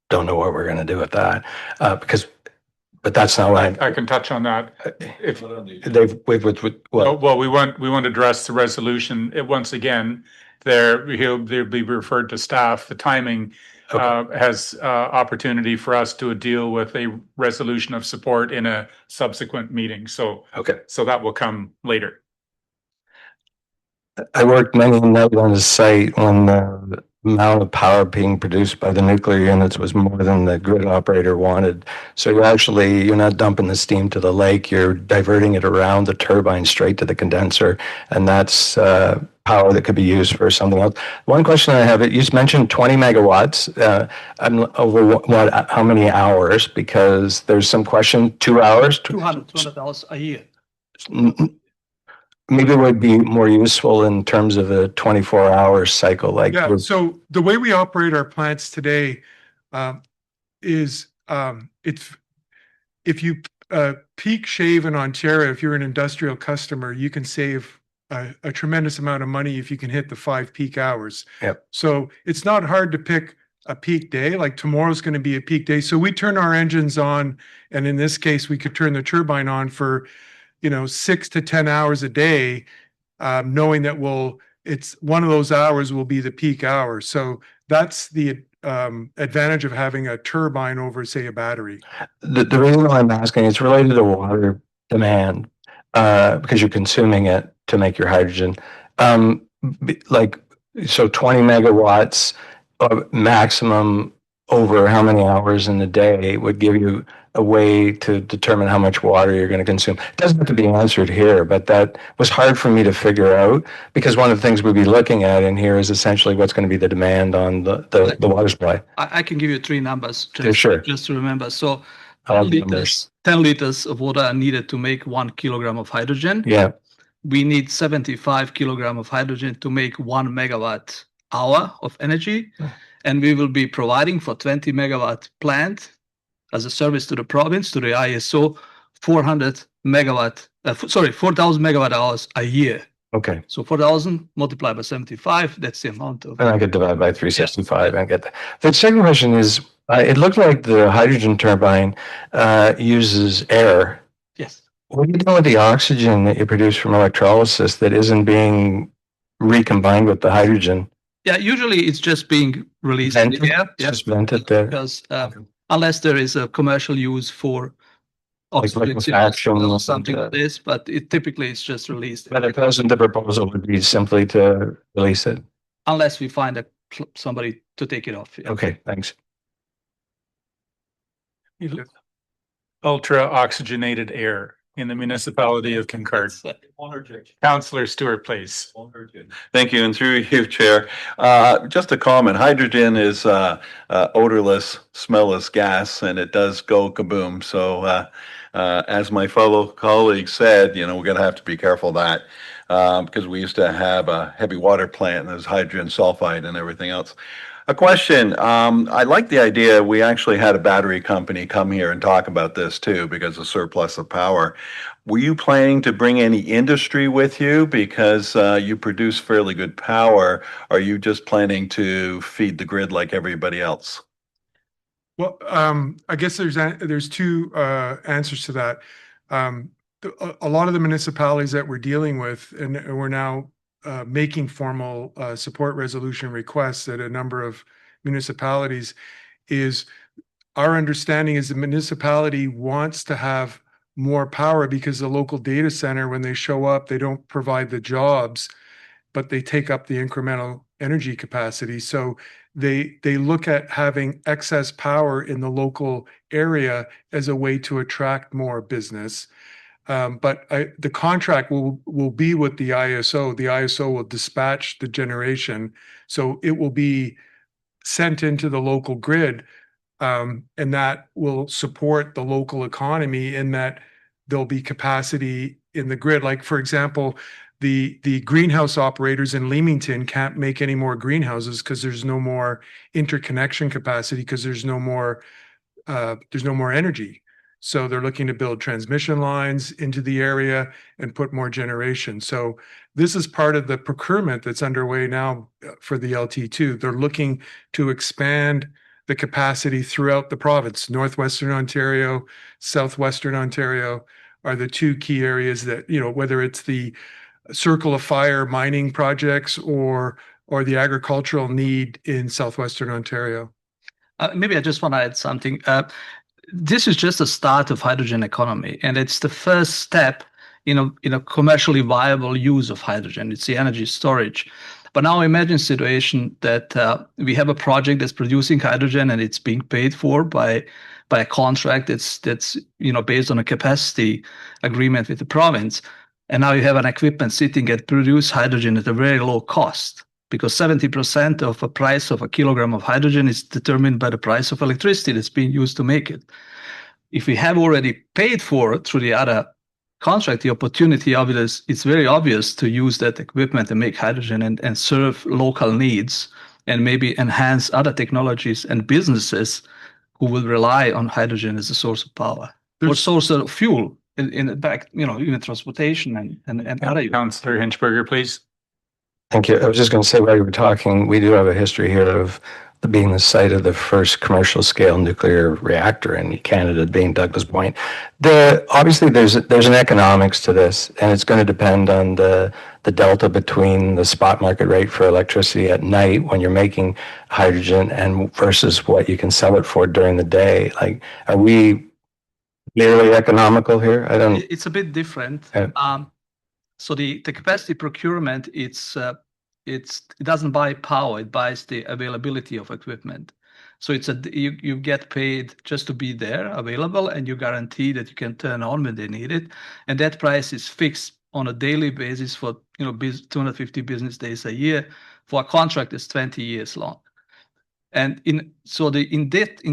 don't know what we're going to do with that but that's not what I can touch on that. If well, we want to address the resolution. Once again, they'll be referred to staff. The timing has opportunity for us to deal with a resolution of support in a subsequent meeting. So that will come later. I worked many nights on the site when the amount of power being produced by the nuclear units was more than the grid operator wanted. So you're not dumping the steam to the lake, you're diverting it around the turbine straight to the condenser, and that's power that could be used for something else. One question I have, you just mentioned 20 megawatts. I'm over how many hours? Because there's some question, 2 hours? $200 a year. Maybe it would be more useful in terms of a 24-hour cycle. So the way we operate our plants today is if you peak shave in Ontario, if you're an industrial customer, you can save a tremendous amount of money if you can hit the 5 peak hours. Yep. So it's not hard to pick a peak day, like tomorrow's going to be a peak day. So we turn our engines on, and in this case, we could turn the turbine on for, 6 to 10 hours a day, knowing that it's one of those hours will be the peak hour. So that's the advantage of having a turbine over, say, a battery. The reason why I'm asking, it's related to water demand, because you're consuming it to make your hydrogen. So 20 megawatts maximum over how many hours in the day would give you a way to determine how much water you're going to consume. It doesn't have to be answered here, but that was hard for me to figure out, because one of the things we'd be looking at in here is essentially what's going to be the demand on the water supply. I can give you 3 numbers just to remember. So 10 liters of water are needed to make 1 kilogram of hydrogen. Yeah. We need 75 kilogram of hydrogen to make 1 megawatt hour of energy. And we will be providing for 20 megawatt plant as a service to the province, to the ISO, 4,000 megawatt hours a year. Okay. So 4,000 multiplied by 75, that's the amount of. And I could divide by 365 and get that. The second question is, it looked like the hydrogen turbine uses air. Yes. What are you doing with the oxygen that you produce from electrolysis that isn't being recombined with the hydrogen? Yeah, usually it's just being released in the air. Just vented there. Because unless there is a commercial use for oxygen or something like this, but typically it's just released. But at present, the proposal would be simply to release it. Unless we find somebody to take it off. Yeah. Okay, thanks. Ultra oxygenated air in the municipality of Kincard. Councillor Stewart, please. Thank you, and through you, Chair. Just a comment, hydrogen is odorless, smellless gas, and it does go kaboom. So as my fellow colleague said, we're going to have to be careful of that because we used to have a heavy water plant and there's hydrogen sulfide and everything else. A question. I like the idea. We actually had a battery company come here and talk about this too, because of surplus of power. Were you planning to bring any industry with you because you produce fairly good power? Are you just planning to feed the grid like everybody else? Well, I guess there's 2 answers to that. A lot of the municipalities that we're dealing with, and we're now making formal support resolution requests at a number of municipalities, is our understanding is the municipality wants to have more power because the local data center, when they show up, they don't provide the jobs, but they take up the incremental energy capacity. So they look at having excess power in the local area as a way to attract more business. But the contract will be with the ISO. The ISO will dispatch the generation, so it will be sent into the local grid, and that will support the local economy in that there'll be capacity in the grid. Like, for example, the greenhouse operators in Leamington can't make any more greenhouses because there's no more interconnection capacity because there's no more energy. So they're looking to build transmission lines into the area and put more generation. So this is part of the procurement that's underway now for the LT2. They're looking to expand the capacity throughout the province. Northwestern Ontario, Southwestern Ontario are the 2 key areas that, whether it's the Circle of Fire mining projects or the agricultural need in Southwestern Ontario. Maybe I just want to add something. This is just the start of hydrogen economy, and it's the first step in a commercially viable use of hydrogen. It's the energy storage. But now imagine a situation that we have a project that's producing hydrogen and it's being paid for by a contract that's based on a capacity agreement with the province. And now you have an equipment sitting that produce hydrogen at a very low cost, because 70% of the price of a kilogram of hydrogen is determined by the price of electricity that's being used to make it. If we have already paid for it through the other contract, the opportunity it's very obvious to use that equipment and make hydrogen and serve local needs and maybe enhance other technologies and businesses who will rely on hydrogen as a source of power. There's- source of fuel in the back, even transportation and other uses. Councillor Hinchberger, please. Thank you. I was just going to say while you were talking, we do have a history here of being the site of the first commercial scale nuclear reactor in Canada, being Douglas Point. Obviously there's an economics to this, and it's going to depend on the delta between the spot market rate for electricity at night when you're making hydrogen and versus what you can sell it for during the day. Like, are we nearly economical here? I don't. It's a bit different. Yeah. So the capacity procurement, it doesn't buy power, it buys the availability of equipment. So you get paid just to be there, available, and you guarantee that you can turn on when they need it. And that price is fixed on a daily basis for 250 business days a year. For a contract that's 20 years long. And in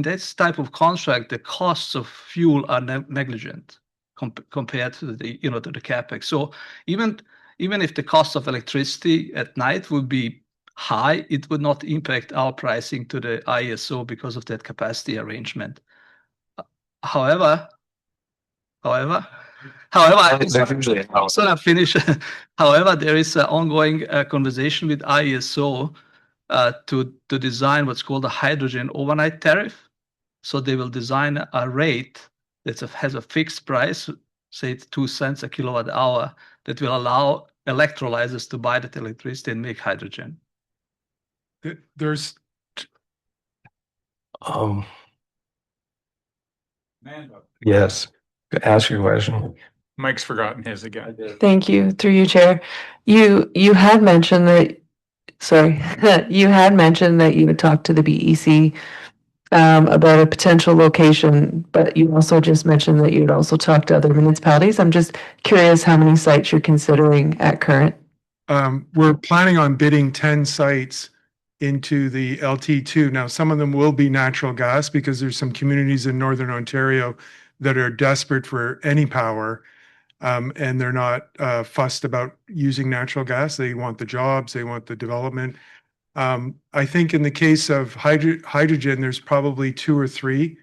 this type of contract, the costs of fuel are negligent compared to the capex. So even if the cost of electricity at night would be high, it would not impact our pricing to the ISO because of that capacity arrangement. However, so I finish. However, there is an ongoing conversation with ISO to design what's called a hydrogen overnight tariff. So they will design a rate that has a fixed price, say it's 2 cents a kilowatt hour, that will allow electrolyzers to buy that electricity and make hydrogen. There's Yes. Ask your question. Mike's forgotten his again. Thank you. Through you, Chair. You had mentioned that, sorry, you had mentioned that you would talk to the BEC about a potential location, but you also just mentioned that you'd also talk to other municipalities. I'm just curious how many sites you're considering at current. we're planning on bidding 10 sites into the LT2. Now, some of them will be natural gas because there's some communities in Northern Ontario that are desperate for any power. And they're not fussed about using natural gas. They want the jobs, they want the development. I think in the case of hydrogen, there's probably 2 or 3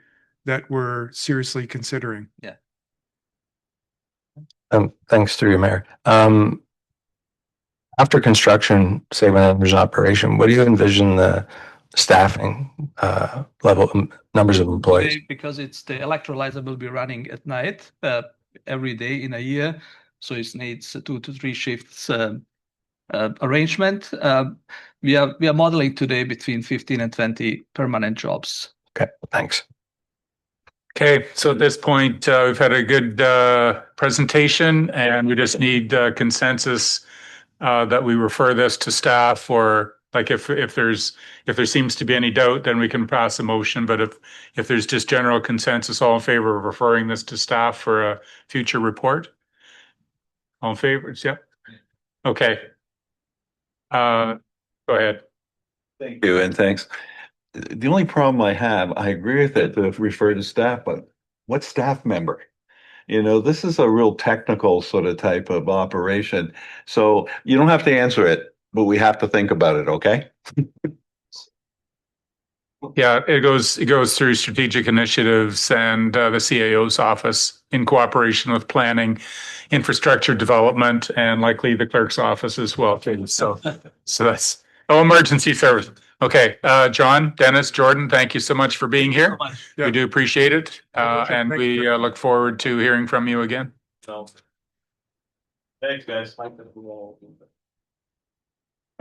that we're seriously considering. Yeah. Thanks through you, Mayor. After construction, say when there's an operation, what do you envision the staffing level numbers of employees? Because it's the electrolyzer will be running at night every day in a year, so it needs 2 to 3 shifts arrangement. We are modeling today between 15 and 20 permanent jobs. Okay, thanks. Okay, so at this point, we've had a good presentation, and we just need consensus that we refer this to staff, or like if there seems to be any doubt, then we can pass a motion. But if there's just general consensus, all in favor of referring this to staff for a future report? All in favor? Yep. Okay. Go ahead. Thank you, and thanks. The only problem I have, I agree with it to refer to staff, but what staff member? You know, this is a real technical sort of type of operation. So you don't have to answer it, but we have to think about it, okay? Yeah, it goes through strategic initiatives and the CAO's office in cooperation with planning, infrastructure development, and likely the clerk's office as well. So that's emergency service. Okay, John, Dennis, Jordan, thank you so much for being here. Yeah. We do appreciate it, and Thank we you. look forward to hearing from you again. Thanks, guys.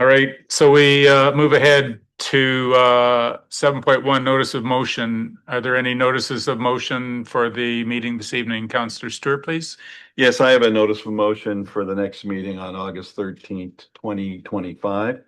All right, so we move ahead to 7.1, notice of motion. Are there any notices of motion for the meeting this evening? Councillor Stewart, please. Yes, I have a notice of motion for the next meeting on August 13th, 2025.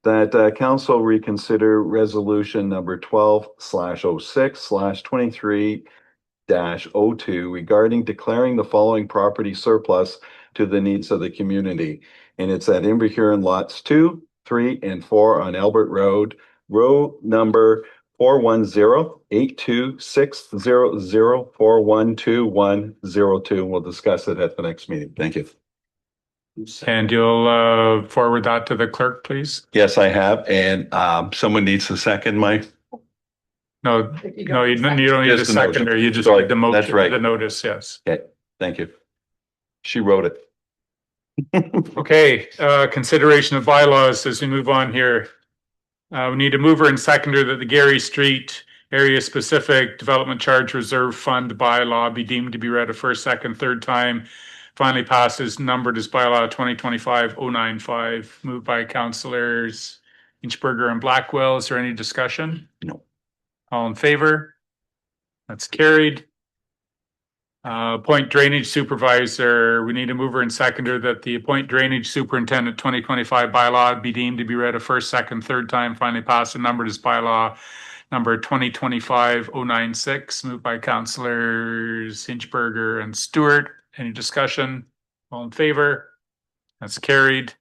That council reconsider resolution number 12/06/23-02 regarding declaring the following property surplus to the needs of the community. And it's at Inverhuron lots 2, 3, and 4 on Albert Road, row number 410-82600412102. We'll discuss it at the next meeting. Thank you. And you'll forward that to the clerk, please? Yes, I have. And someone needs to second my No, you don't need a Just the notice. seconder. You just Sorry, need the motion, that's right. the notice, yes. Okay, thank you. She wrote it. Okay, consideration of bylaws as we move on here. We need a mover and seconder that the Gary Street Area Specific Development Charge Reserve Fund bylaw be deemed to be read a first, second, third time. Finally passes, numbered as bylaw 2025-095, moved by councillors Inchberger and Blackwell. Is there any discussion? No. All in favor? That's carried. Appoint drainage supervisor. We need a mover and seconder that the appoint drainage superintendent 2025 bylaw be deemed to be read a first, second, third time. Finally passed and numbered as bylaw number 2025-096, moved by councillors Hinchberger and Stewart. Any discussion? All in favor? That's carried.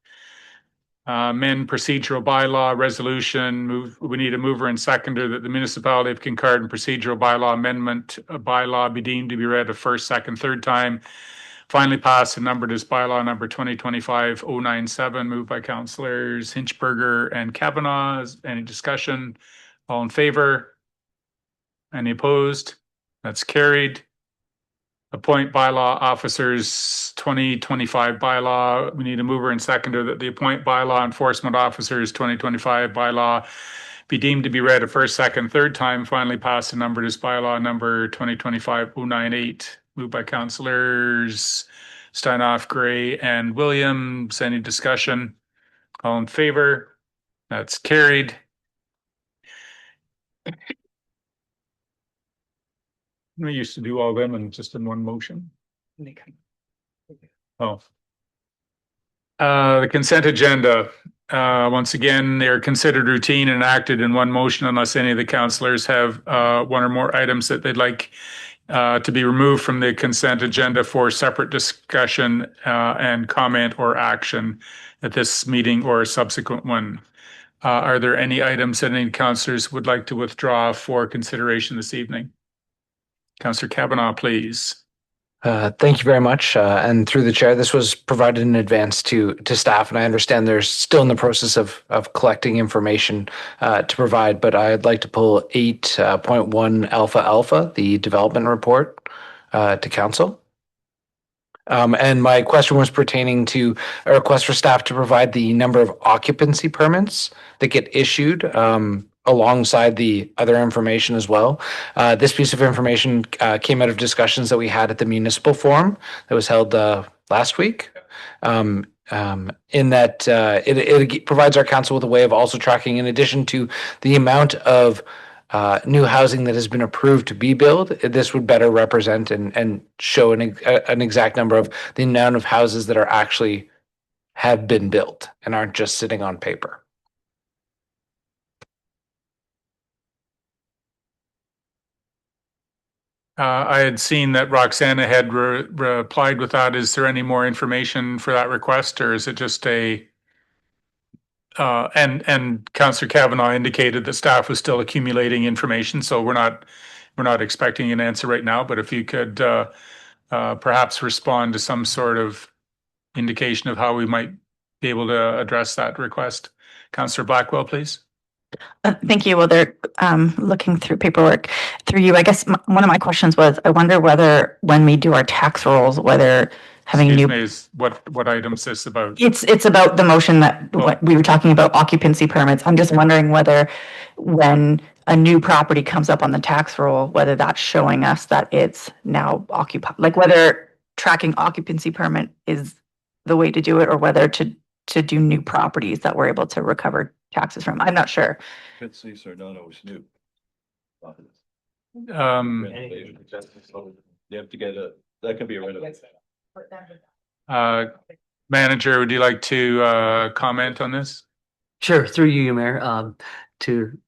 Amend procedural bylaw resolution. We need a mover and seconder that the municipality of Kincardine procedural bylaw amendment bylaw be deemed to be read a first, second, third time. Finally passed and numbered as bylaw number 2025-097, moved by councillors Hinchberger and Kavanaugh. Any discussion? All in favor? Any opposed? That's carried. Appoint bylaw officers 2025 bylaw. We need a mover and seconder that the appoint bylaw enforcement officers 2025 bylaw be deemed to be read a first, second, third time. Finally passed and numbered as bylaw number 2025-098, moved by councillors Steinoff, Gray, and Williams. Any discussion? All in favor? That's carried. We used to do all them and just in one motion. Oh. The consent agenda. Once again, they're considered routine and acted in one motion unless any of the councillors have one or more items that they'd like to be removed from the consent agenda for separate discussion and comment or action at this meeting or a subsequent one. Are there any items that any councillors would like to withdraw for consideration this evening? Councillor Kavanaugh, please. Thank you very much. And through the chair, this was provided in advance to staff, and I understand they're still in the process of collecting information to provide, but I'd like to pull 8.1 Alpha, the development report, to council. And my question was pertaining to a request for staff to provide the number of occupancy permits that get issued alongside the other information as well. This piece of information came out of discussions that we had at the municipal forum that was held last week. In that it provides our council with a way of also tracking, in addition to the amount of new housing that has been approved to be built, this would better represent and show an exact number of the amount of houses that are actually have been built and aren't just sitting on paper. I had seen that Roxana had replied with that. Is there any more information for that request, or is it just a? And Councillor Kavanaugh indicated that staff was still accumulating information, so we're not expecting an answer right now. But if you could perhaps respond to some sort of indication of how we might be able to address that request, Councillor Blackwell, please. Thank you. Well, they're looking through paperwork through you. I guess one of my questions was, I wonder whether when we do our tax rolls, whether having Excuse new. me, is what item is this about? It's about the motion that what we were talking about, occupancy permits. I'm just wondering whether when a new property comes up on the tax roll, whether that's showing us that it's now occupied, like whether tracking occupancy permit is the way to do it, or whether to do new properties that we're able to recover taxes from. I'm not sure. These are not always new. Um, You have to get that can be a renovation. Manager, would you like to comment on this? Sure, through you, Mayor, to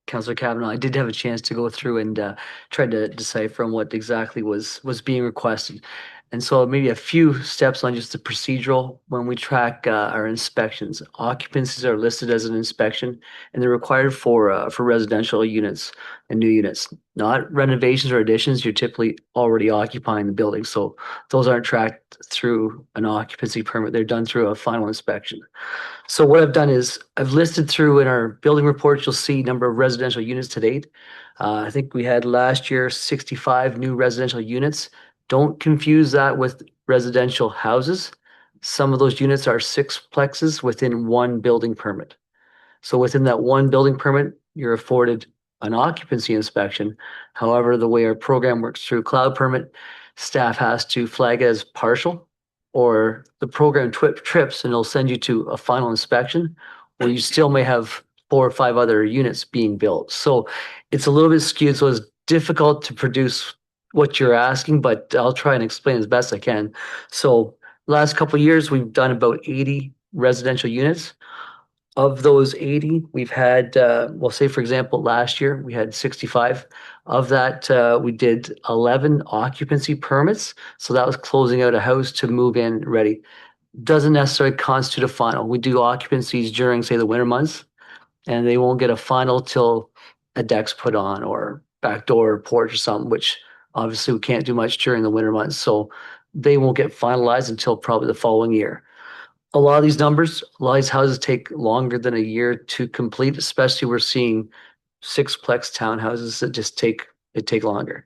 Councillor Kavanaugh. I did have a chance to go through and try to decipher on what exactly was being requested. And so maybe a few steps on just the procedural when we track our inspections. Occupancies are listed as an inspection, and they're required for residential units and new units, not renovations or additions. You're typically already occupying the building, so those aren't tracked through an occupancy permit. They're done through a final inspection. So what I've done is I've listed through in our building reports, you'll see number of residential units to date. I think we had last year 65 new residential units. Don't confuse that with residential houses. Some of those units are sixplexes within one building permit. So within that one building permit, you're afforded an occupancy inspection. However, the way our program works through cloud permit, staff has to flag it as partial, or the program trips and it'll send you to a final inspection where you still may have 4 or 5 other units being built. So it's a little bit skewed. So it's difficult to produce what you're asking, but I'll try and explain as best I can. So last couple of years, we've done about 80 residential units. Of those 80, we've had, well, say for example, last year we had 65. Of that, we did 11 occupancy permits. So that was closing out a house to move in ready. Doesn't necessarily constitute a final. We do occupancies during, say, the winter months, and they won't get a final till a deck's put on or back door or porch or something, which obviously we can't do much during the winter months. So they won't get finalized until probably the following year. A lot of these numbers, a lot of these houses take longer than a year to complete, especially we're seeing sixplex townhouses that just take longer.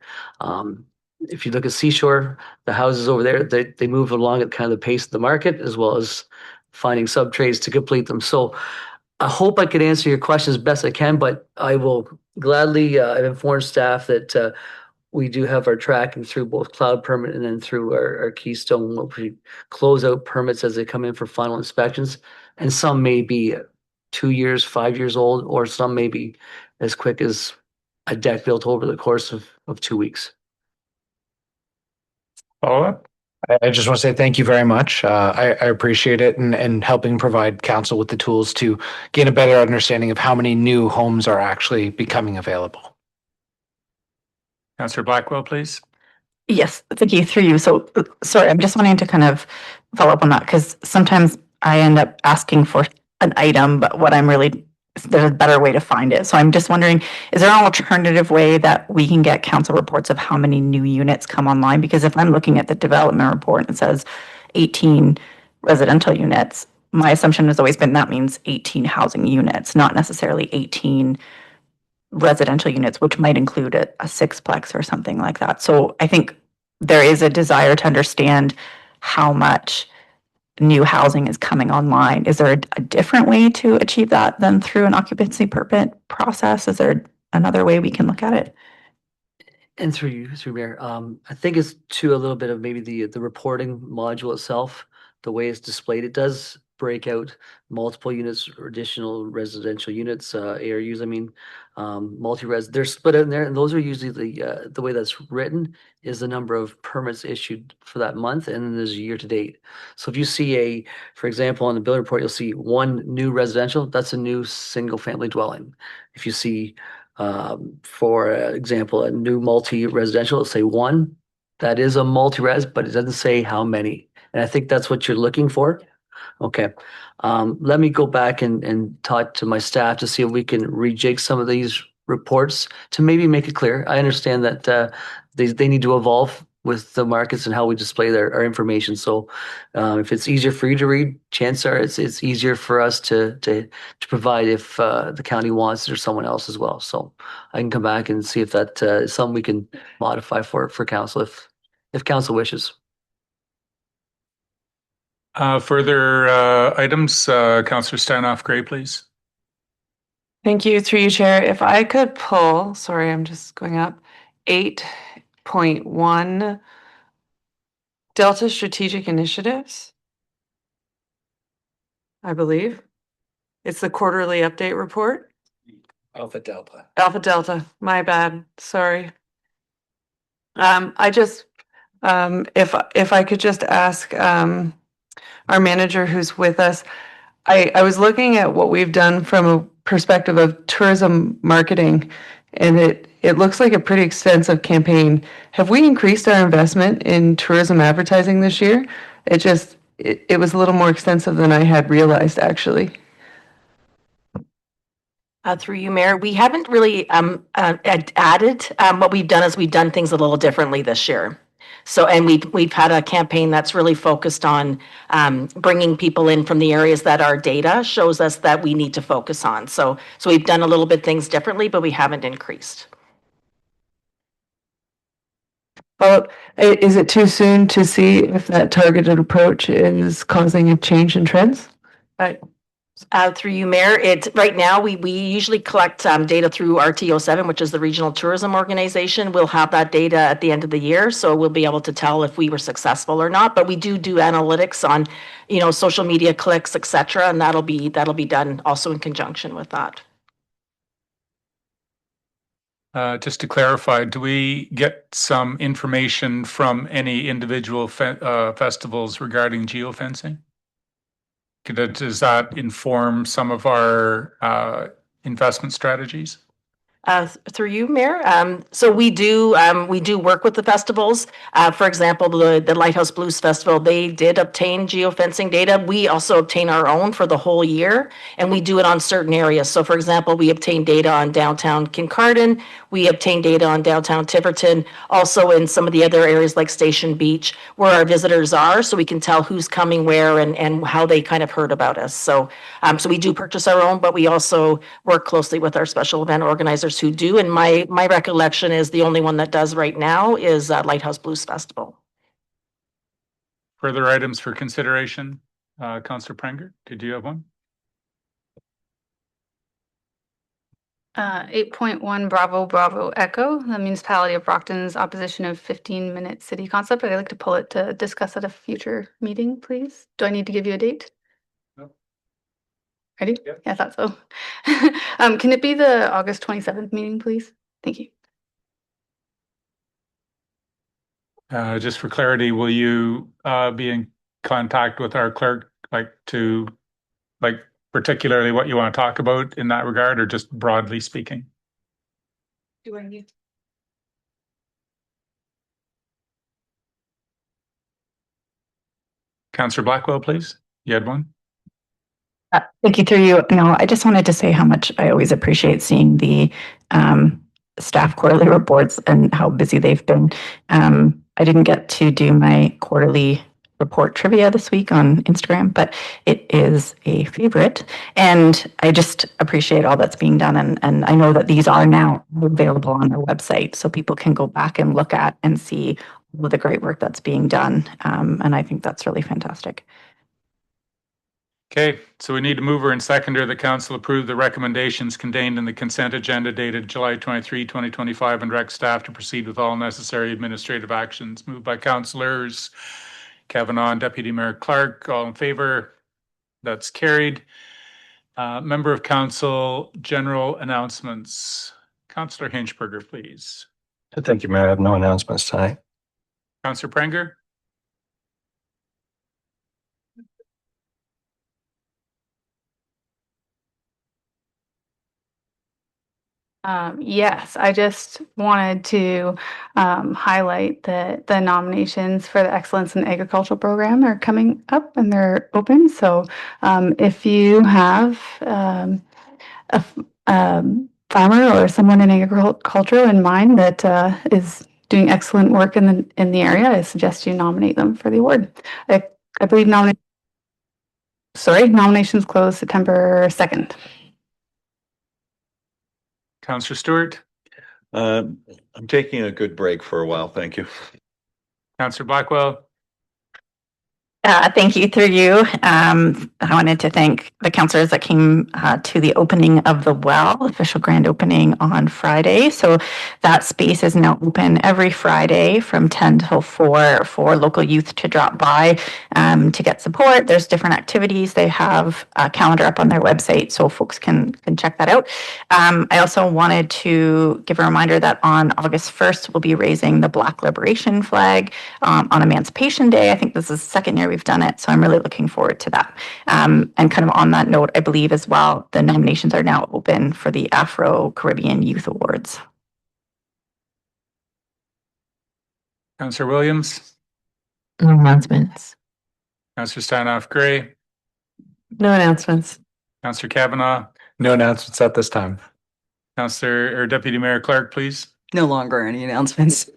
If you look at Seashore, the houses over there, they move along at kind of the pace of the market, as well as finding sub-trades to complete them. So I hope I could answer your question as best I can, but I will gladly, I've informed staff that we do have our tracking through both cloud permit and then through our Keystone. We close out permits as they come in for final inspections. And some may be 2 years, 5 years old, or some may be as quick as a deck built over the course of 2 weeks. Follow up? I just want to say thank you very much. I appreciate it and helping provide council with the tools to gain a better understanding of how many new homes are actually becoming available. Councillor Blackwell, please. Yes, thank you, through you. So, sorry, I'm just wanting to kind of follow up on that because sometimes I end up asking for an item, but what I'm really, there's a better way to find it. So I'm just wondering, is there an alternative way that we can get council reports of how many new units come online? Because if I'm looking at the development report and it says 18 residential units, my assumption has always been that means 18 housing units, not necessarily 18 residential units, which might include a sixplex or something like that. So I think there is a desire to understand how much new housing is coming online. Is there a different way to achieve that than through an occupancy permit process? Is there another way we can look at it? And through you, through Mayor, I think it's to a little bit of maybe the reporting module itself, the way it's displayed. It does break out multiple units or additional residential units, ARUs. I mean, multi-res. They're split in there, and those are usually the way that's written is the number of permits issued for that month, and then there's a year to date. So if you see for example, on the building report, you'll see 1 new residential. That's a new single-family dwelling. If you see for example, a new multi-residential, it'll say 1. That is a multi-res, but it doesn't say how many. And I think that's what you're looking for. Okay. Let me go back and talk to my staff to see if we can rejig some of these reports to maybe make it clear. I understand that they need to evolve with the markets and how we display our information. So if it's easier for you to read, chances are it's easier for us to provide if the county wants it or someone else as well. So I can come back and see if that is something we can modify for council if council wishes. Further items, Councillor Stanoff-Gray, please. Thank you, through you, Chair. If I could pull, sorry, I'm just going up, 8.1 Delta Strategic Initiatives, I believe. It's the quarterly update report. Alpha Delta. Alpha Delta, my bad, sorry. I just, if I could just ask our manager who's with us, I was looking at what we've done from a perspective of tourism marketing, and it looks like a pretty extensive campaign. Have we increased our investment in tourism advertising this year? It was a little more extensive than I had realized, actually. Through you, Mayor, we haven't really added. What we've done is we've done things a little differently this year. So, and we've had a campaign that's really focused on bringing people in from the areas that our data shows us that we need to focus on. So we've done a little bit things differently, but we haven't increased. Well, is it too soon to see if that targeted approach is causing a change in trends? Through you, Mayor, it's right now we usually collect data through RTO7, which is the Regional Tourism Organization. We'll have that data at the end of the year, so we'll be able to tell if we were successful or not. But we do analytics on, social media clicks, etc., and that'll be done also in conjunction with that. Just to clarify, do we get some information from any individual festivals regarding geofencing? Does that inform some of our investment strategies? Through you, Mayor. So we do work with the festivals. For example, the Lighthouse Blues Festival, they did obtain geofencing data. We also obtain our own for the whole year, and we do it on certain areas. So for example, we obtain data on downtown Kincardine, we obtain data on downtown Tiverton, also in some of the other areas like Station Beach, where our visitors are, so we can tell who's coming where and how they kind of heard about us. So we do purchase our own, but we also work closely with our special event organizers who do, and my recollection is the only one that does right now is Lighthouse Blues Festival. Further items for consideration? Councillor Prenger, did you have one? 8.1 Bravo Echo, the municipality of Brockton's opposition of 15-minute city concept. I'd like to pull it to discuss at a future meeting, please. Do I need to give you a date? No. Ready? Yeah. I thought so. Can it be the August 27th meeting, please? Thank you. Just for clarity, will you be in contact with our clerk, particularly what you want to talk about in that regard, or just broadly speaking? Do I need? Councillor Blackwell, please. You had one? Thank you. Through you. No, I just wanted to say how much I always appreciate seeing the staff quarterly reports and how busy they've been. I didn't get to do my quarterly report trivia this week on Instagram, but it is a favorite. And I just appreciate all that's being done. And I know that these are now available on our website, so people can go back and look at and see all of the great work that's being done. And I think that's really fantastic. Okay, so we need a mover and seconder. The council approve the recommendations contained in the consent agenda dated July 23, 2025, and direct staff to proceed with all necessary administrative actions. Moved by councillors Kavanagh, Deputy Mayor Clark. All in favor? That's carried. Member of Council, general announcements. Councillor Hinchberger, please. Thank you, Mayor. I have no announcements tonight. Councillor Prenger? Yes, I just wanted to highlight that the nominations for the Excellence in Agricultural Program are coming up and they're open. So if you have a farmer or someone in agriculture in mind that is doing excellent work in the area, I suggest you nominate them for the award. I believe nominations close September 2nd. Councillor Stewart? I'm taking a good break for a while. Thank you. Councillor Blackwell? Thank you. Through you, I wanted to thank the councillors that came to the opening of the well, official grand opening on Friday. So that space is now open every Friday from 10 till 4 for local youth to drop by to get support. There's different activities. They have a calendar up on their website, so folks can check that out. I also wanted to give a reminder that on August 1st, we'll be raising the Black Liberation flag on Emancipation Day. I think this is the second year we we've done it. So I'm really looking forward to that. And kind of on that note, I believe as well, the nominations are now open for the Afro-Caribbean Youth Awards. Councillor Williams, No announcements. Councillor Stanoff Gray, No announcements. Councillor Kavanaugh, No announcements at this time. Councillor or Deputy Mayor Clark, please. No longer any announcements.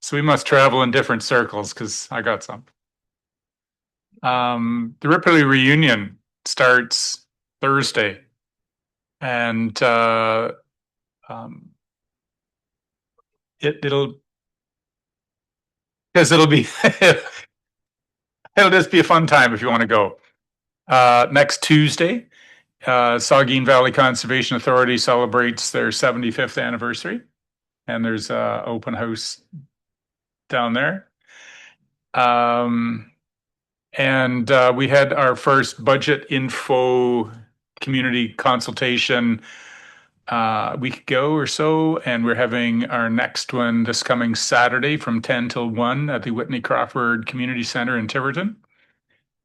So we must travel in different circles because I got some. The Ripley reunion starts Thursday, and it'll be it'll just be a fun time if you want to go. Next Tuesday, Saugeen Valley Conservation Authority celebrates their 75th anniversary, and there's a open house down there. And we had our first budget info community consultation a week ago or so, and we're having our next one this coming Saturday from 10 till 1 at the Whitney Crawford Community Center in Tiverton.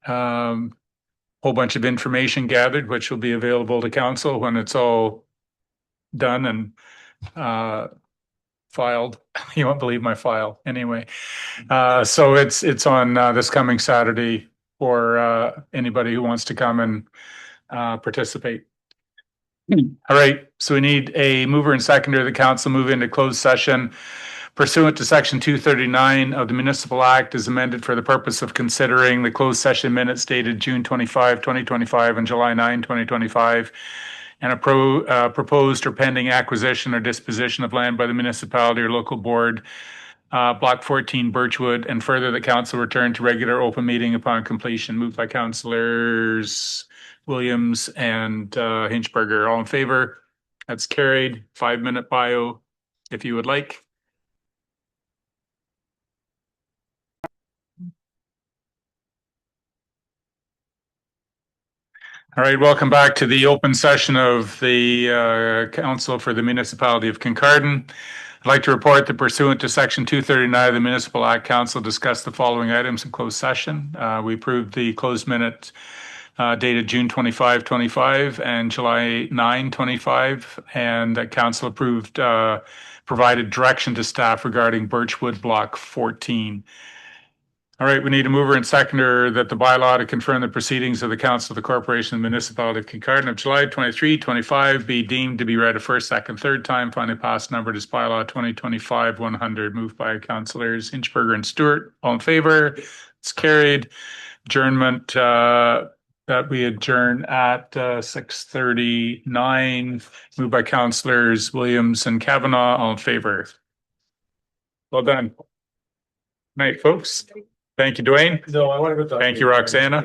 Whole bunch of information gathered, which will be available to council when it's all done and filed. You won't believe my file anyway. So it's on this coming Saturday for anybody who wants to come and participate. All right, so we need a mover and seconder of the council move into closed session pursuant to section 239 of the Municipal Act as amended for the purpose of considering the closed session minutes dated June 25, 2025 and July 9, 2025, and a proposed or pending acquisition or disposition of land by the municipality or local board, Block 14 Birchwood, and further the council return to regular open meeting upon completion. Moved by councillors Williams and Hinchberger. All in favor? That's carried. 5-minute bio if you would like. All right, welcome back to the open session of the Council for the Municipality of Kincardine. I'd like to report that pursuant to section 239 of the Municipal Act, Council discussed the following items in closed session. We approved the closed minute dated June 25, 25 and July 9, 25, and that Council approved, provided direction to staff regarding Birchwood Block 14. All right, we need a mover and seconder that the bylaw to confirm the proceedings of the Council of the Corporation of the Municipality of Kincardine of July 23, 25 be deemed to be read a first, second, third time, finally passed, numbered as bylaw 2025-100, moved by councillors Hinchberger and Stewart. All in favor? It's carried. Adjournment, that we adjourn at 6:39, moved by councillors Williams and Kavanaugh. All in favor? Well done. Night, folks. Thank you, Dwayne. No, I want to go talk. Thank you, Roxana.